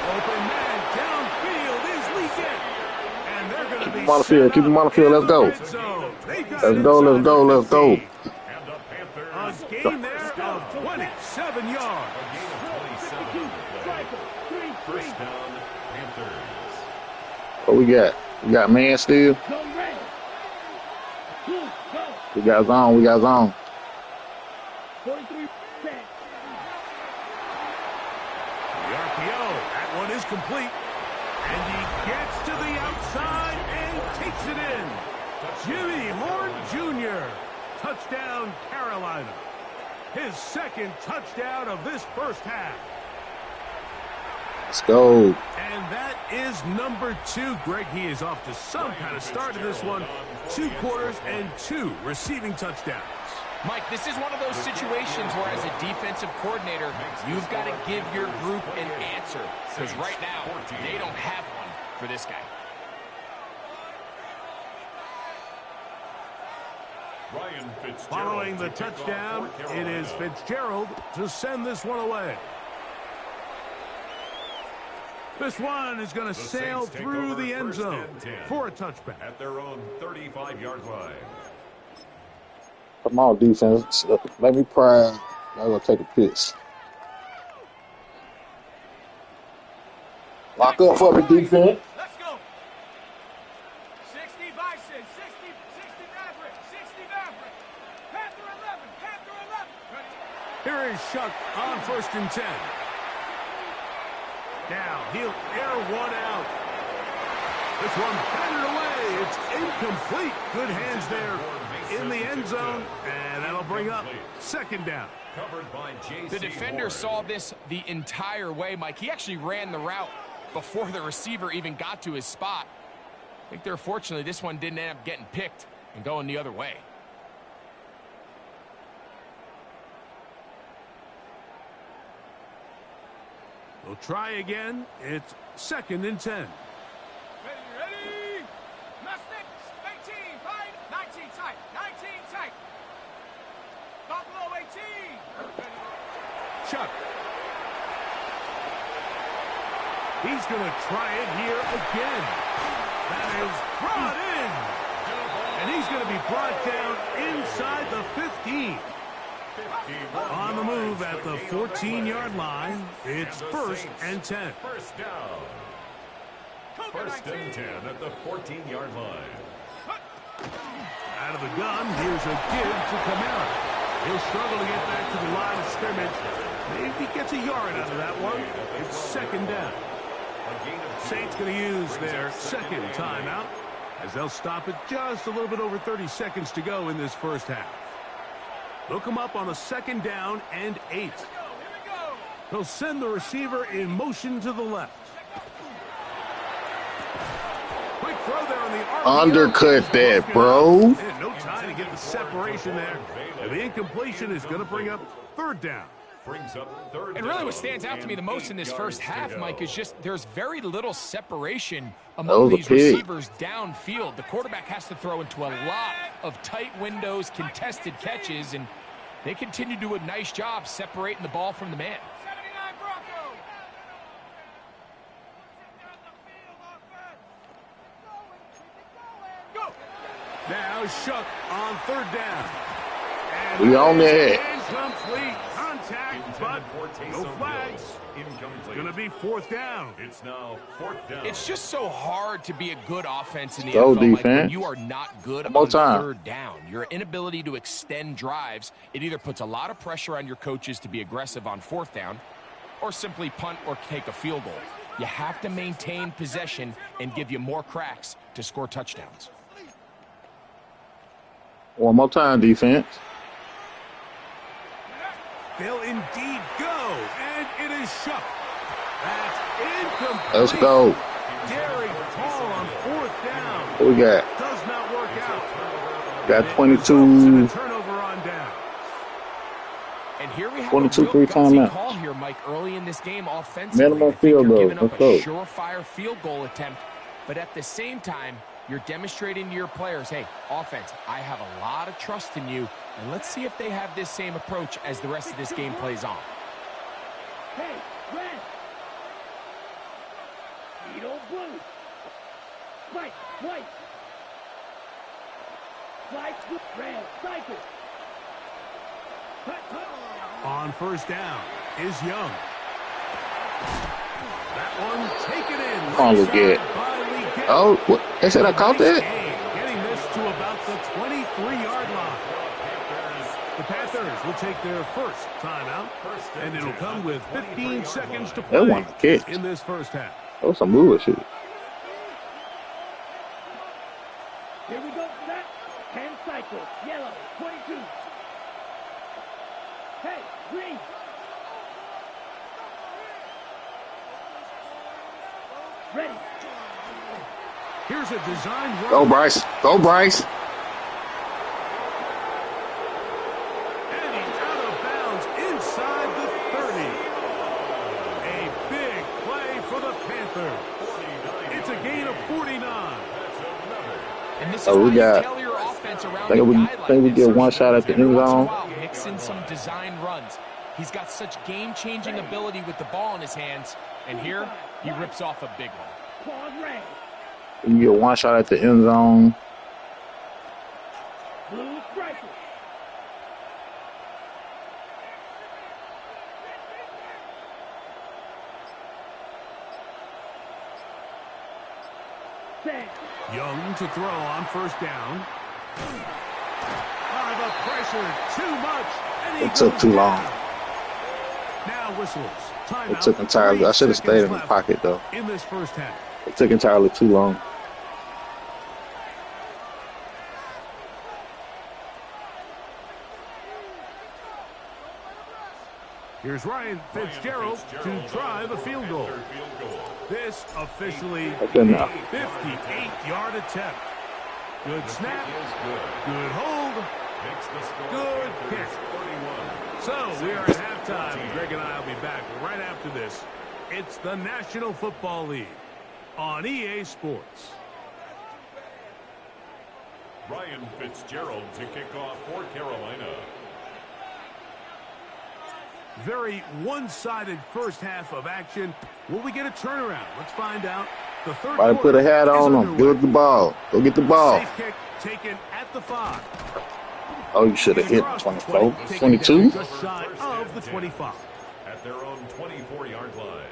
Speaker 6: Open man downfield is leaking. And they're going to be
Speaker 5: keep him on the field. Keep him on the field. Let's go. Let's go. Let's go. Let's go.
Speaker 6: A gain there of 27 yards.
Speaker 2: First down, Panthers.
Speaker 5: What we got? We got man still. We got zone. We got zone.
Speaker 8: 43.
Speaker 6: The RPO. That one is complete. And he gets to the outside and takes it in. Jimmy Horn Jr. Touchdown, Carolina. His second touchdown of this first half.
Speaker 5: Let's go.
Speaker 6: And that is number 2. Greg, he is off to some kind of start in this one. 2 quarters and 2 receiving touchdowns.
Speaker 7: Mike, this is one of those situations where as a defensive coordinator, you've got to give your group an answer. Because right now, they don't have one for this guy.
Speaker 6: Following the touchdown, it is Fitzgerald to send this one away. This one is going to sail through the end zone for a touchback.
Speaker 2: At their own 35-yard line.
Speaker 5: Come on, defense. Let me pry. I'm going to take a piss. Lock up for me, defense.
Speaker 3: Let's go. 60 Bison, 60 Maverick, 60 Maverick. Panther 11, Panther 11.
Speaker 6: Here is Shuck on 1st and 10. Now he'll air one out. This one batted away. It's incomplete. Good hands there in the end zone, and that'll bring up 2nd down.
Speaker 7: The defender saw this the entire way, Mike. He actually ran the route before the receiver even got to his spot. I think they're fortunately this one didn't end up getting picked and going the other way.
Speaker 6: We'll try again. It's 2nd and 10.
Speaker 3: Ready? Mustangs, 18, fine. 19 tight, 19 tight. Buffalo 18.
Speaker 6: Chuck. He's going to try it here again. That is brought in. And he's going to be brought down inside the 15. On the move at the 14-yard line, it's 1st and 10.
Speaker 2: First down. 1st and 10 at the 14-yard line.
Speaker 6: Out of the gun, here's a give to Kamara. He'll struggle to get back to the line of scrimmage. Maybe gets a yard out of that one. It's 2nd down. Saints going to use their 2nd timeout as they'll stop it just a little bit over 30 seconds to go in this first half. They'll come up on a 2nd down and 8. They'll send the receiver in motion to the left. Quick throw there on the RPO.
Speaker 5: Undercut that, bro.
Speaker 6: And no time to get the separation there. And the incompletion is going to bring up 3rd down.
Speaker 7: And really what stands out to me the most in this first half, Mike, is just there's very little separation among these receivers downfield. The quarterback has to throw into a lot of tight windows, contested catches, and they continue to do a nice job separating the ball from the man.
Speaker 3: 79 Bronco. Go.
Speaker 6: Now Shuck on 3rd down. And
Speaker 5: we on there.
Speaker 6: Incomplete contact, but no flags. It's going to be 4th down.
Speaker 2: It's now 4th down.
Speaker 7: It's just so hard to be a good offense in the
Speaker 5: Go
Speaker 7: NFL,
Speaker 5: defense.
Speaker 7: Mike, when you are not good on 3rd down. Your inability to extend drives, it either puts a lot of pressure on your coaches to be aggressive on 4th down or simply punt or take a field goal. You have to maintain possession and give you more cracks to score touchdowns.
Speaker 5: One more time, defense.
Speaker 6: They'll indeed go, and it is Shuck. That's incomplete.
Speaker 5: Let's go.
Speaker 6: Daring Paul on 4th down.
Speaker 5: What we got?
Speaker 6: Does not work out.
Speaker 5: Got 22.
Speaker 6: Turnover on down.
Speaker 7: And here we have
Speaker 5: 22
Speaker 7: a real gutsy
Speaker 5: timeout.
Speaker 7: call here, Mike, early in this game offensively.
Speaker 5: Minimum
Speaker 7: I think
Speaker 5: field
Speaker 7: you're
Speaker 5: goal.
Speaker 7: giving up
Speaker 5: Let's go.
Speaker 7: a surefire field goal attempt, but at the same time, you're demonstrating to your players, hey, offense, I have a lot of trust in you, and let's see if they have this same approach as the rest of this game plays on.
Speaker 8: Hey, red. Beetle blue. Spike, white. Slide, swoop, red, cycle. Cut, cut.
Speaker 6: On 1st down is Young. That one taken in.
Speaker 5: Come on, Leggett. Oh, what? They said I caught that?
Speaker 6: Getting this to about the 23-yard line. The Panthers will take their 1st timeout, and it'll come with 15 seconds to play
Speaker 5: That one catch.
Speaker 6: in this first half.
Speaker 5: That was some bullshit.
Speaker 8: Here we go, set. 10 cycles. Yellow, 22. Hey, green. Ready.
Speaker 6: Here's a design run.
Speaker 5: Go, Bryce. Go, Bryce.
Speaker 6: And he's out of bounds inside the 30. A big play for the Panthers. It's a gain of 49.
Speaker 7: And this is how you tell your offense defense around the guy like
Speaker 5: think we
Speaker 7: this.
Speaker 5: get one shot at the
Speaker 7: Every
Speaker 5: end
Speaker 7: once in a
Speaker 5: zone.
Speaker 7: while, mix in some design runs. He's got such game-changing ability with the ball in his hands, and here he rips off a big one.
Speaker 8: Pause red.
Speaker 5: You get one shot at the end zone.
Speaker 8: Blue striker.
Speaker 6: Young to throw on first down. The pressure too much. And he
Speaker 5: It took
Speaker 6: goes
Speaker 5: too
Speaker 6: down.
Speaker 5: long.
Speaker 6: Now whistles. Timeout.
Speaker 5: It took entirely. I should have
Speaker 6: 3
Speaker 5: stayed in the
Speaker 6: seconds
Speaker 5: pocket though.
Speaker 6: left in this first half.
Speaker 5: It took entirely too long.
Speaker 6: Here's Ryan Fitzgerald to try the field goal. This officially a
Speaker 5: Good enough.
Speaker 6: 58-yard attempt. Good snap. Good hold. Good kick. So we are at halftime. Greg and I will be back right after this. It's the National Football League on EA Sports.
Speaker 2: Ryan Fitzgerald to kick off for Carolina.
Speaker 6: Very one-sided first half of action. Will we get a turnaround? Let's find out. The third
Speaker 5: Try to put a hat on him. Give it the ball. Go get the ball.
Speaker 6: Safe kick taken at the 5.
Speaker 5: Oh, you should have hit 24. 22?
Speaker 6: Just shy of the 25.
Speaker 2: At their own 24-yard line.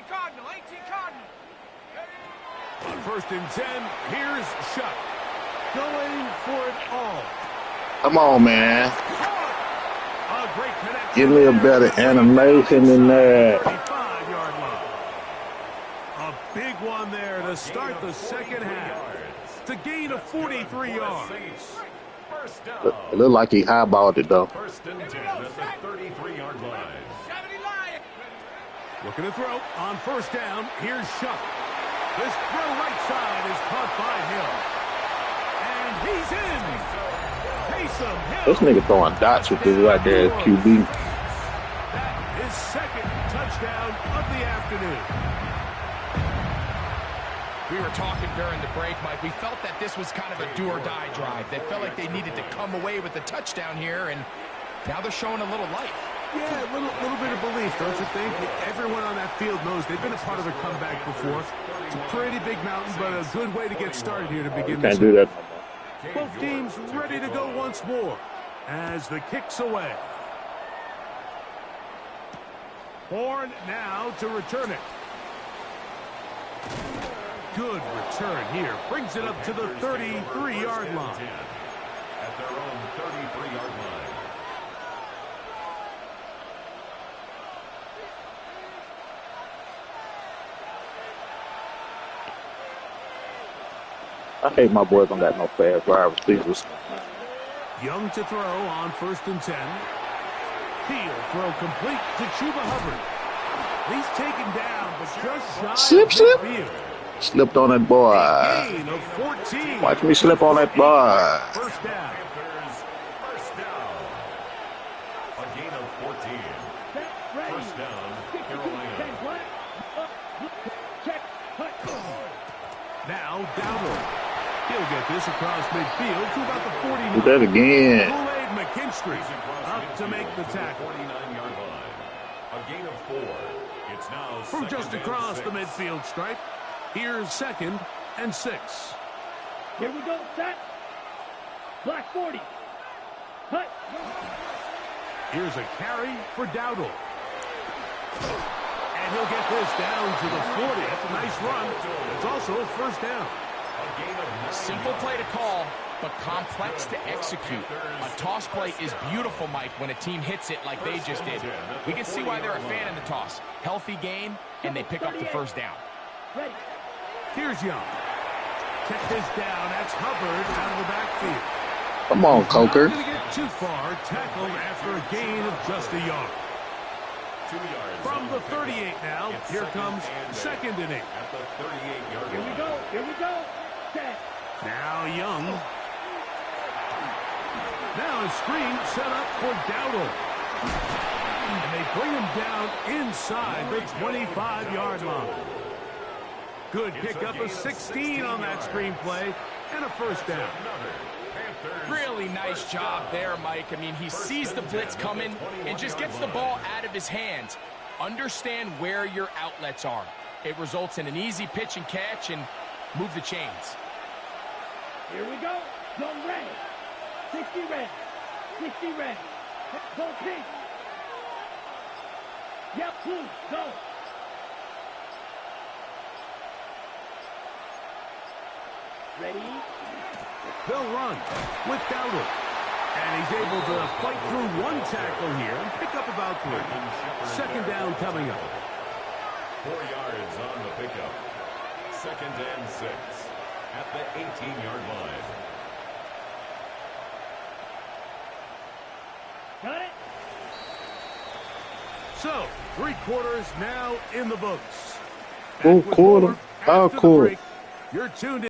Speaker 3: Cardinal, 18 Cardinal.
Speaker 6: On first and 10, here's Shuck. Going for it all.
Speaker 5: Come on, man.
Speaker 6: A great connection.
Speaker 5: Give me a better animation than that.
Speaker 6: 35-yard line. A big one there to start the second half. To gain of 43 yards.
Speaker 5: It looked like he highballed it, though.
Speaker 2: First and 10 at the 33-yard line.
Speaker 6: Looking to throw on first down. Here's Shuck. This throw right side is caught by Hill. And he's in. Taysom Hill.
Speaker 5: This nigga throwing dots with this right there as QB.
Speaker 6: That is second touchdown of the afternoon.
Speaker 7: We were talking during the break, Mike. We felt that this was kind of a do-or-die drive. They felt like they needed to come away with the touchdown here, and now they're showing a little life.
Speaker 6: Yeah, a little bit of belief, don't you think? Everyone on that field knows they've been a part of a comeback before. It's a pretty big mountain, but a good way to get started here to begin this.
Speaker 5: Can't do that.
Speaker 6: Both teams ready to go once more as the kick's away. Horn now to return it. Good return here. Brings it up to the 33-yard line.
Speaker 2: At their own 33-yard line.
Speaker 5: I hate my boys don't got no fast wide receivers.
Speaker 6: Young to throw on first and 10. He'll throw complete to Chuba Hubbard. He's taken down, but just shy of midfield.
Speaker 5: Slipped on that boy.
Speaker 6: Gain of 14.
Speaker 5: Watch me slip on that boy.
Speaker 6: First down.
Speaker 2: First down. A gain of 14. First down, Carolina.
Speaker 6: Now Dowdle. He'll get this across midfield to about the 49.
Speaker 5: Do that again.
Speaker 6: Kool-Aid McKinstry up to make the tackle.
Speaker 2: 49-yard line. A gain of 4. It's now
Speaker 6: From just
Speaker 2: second and
Speaker 6: across
Speaker 2: 6.
Speaker 6: the midfield stripe. Here's second and 6.
Speaker 8: Here we go, set. Black 40. Cut.
Speaker 6: Here's a carry for Dowdle. And he'll get this down to the 40. That's a nice run. It's also a first down.
Speaker 7: Simple play to call, but complex to execute. A toss play is beautiful, Mike, when a team hits it like they just did. We can see why they're a fan in the toss. Healthy game, and they pick up the first down.
Speaker 8: Ready.
Speaker 6: Here's Young. Check this down. That's Hubbard out of the backfield.
Speaker 5: Come on, Coker.
Speaker 6: Not going to get too far. Tackled after a gain of just a yard.
Speaker 2: 2 yards.
Speaker 6: From the 38 now, here comes second and 8.
Speaker 2: At the 38-yard line.
Speaker 8: Here we go. Here we go. Set.
Speaker 6: Now Young. Now a screen set up for Dowdle. And they bring him down inside the 25-yard line. Good pickup of 16 on that screenplay and a first down.
Speaker 7: Really nice job there, Mike. I mean, he sees the blitz coming and just gets the ball out of his hands. Understand where your outlets are. It results in an easy pitch and catch and move the chains.
Speaker 8: Here we go. Zone red. 60 red. 60 red. Go pink. Yep, blue. Go. Ready?
Speaker 6: They'll run with Dowdle. And he's able to fight through one tackle here and pick up about 3. Second down coming up.
Speaker 2: 4 yards on the pickup. Second and 6 at the 18-yard line.
Speaker 8: Got it?
Speaker 6: So, 3 quarters now in the books.
Speaker 5: Full
Speaker 6: And with
Speaker 5: quarter.
Speaker 6: more
Speaker 5: Our
Speaker 6: after the
Speaker 5: quarter.
Speaker 6: break, you're tuned in.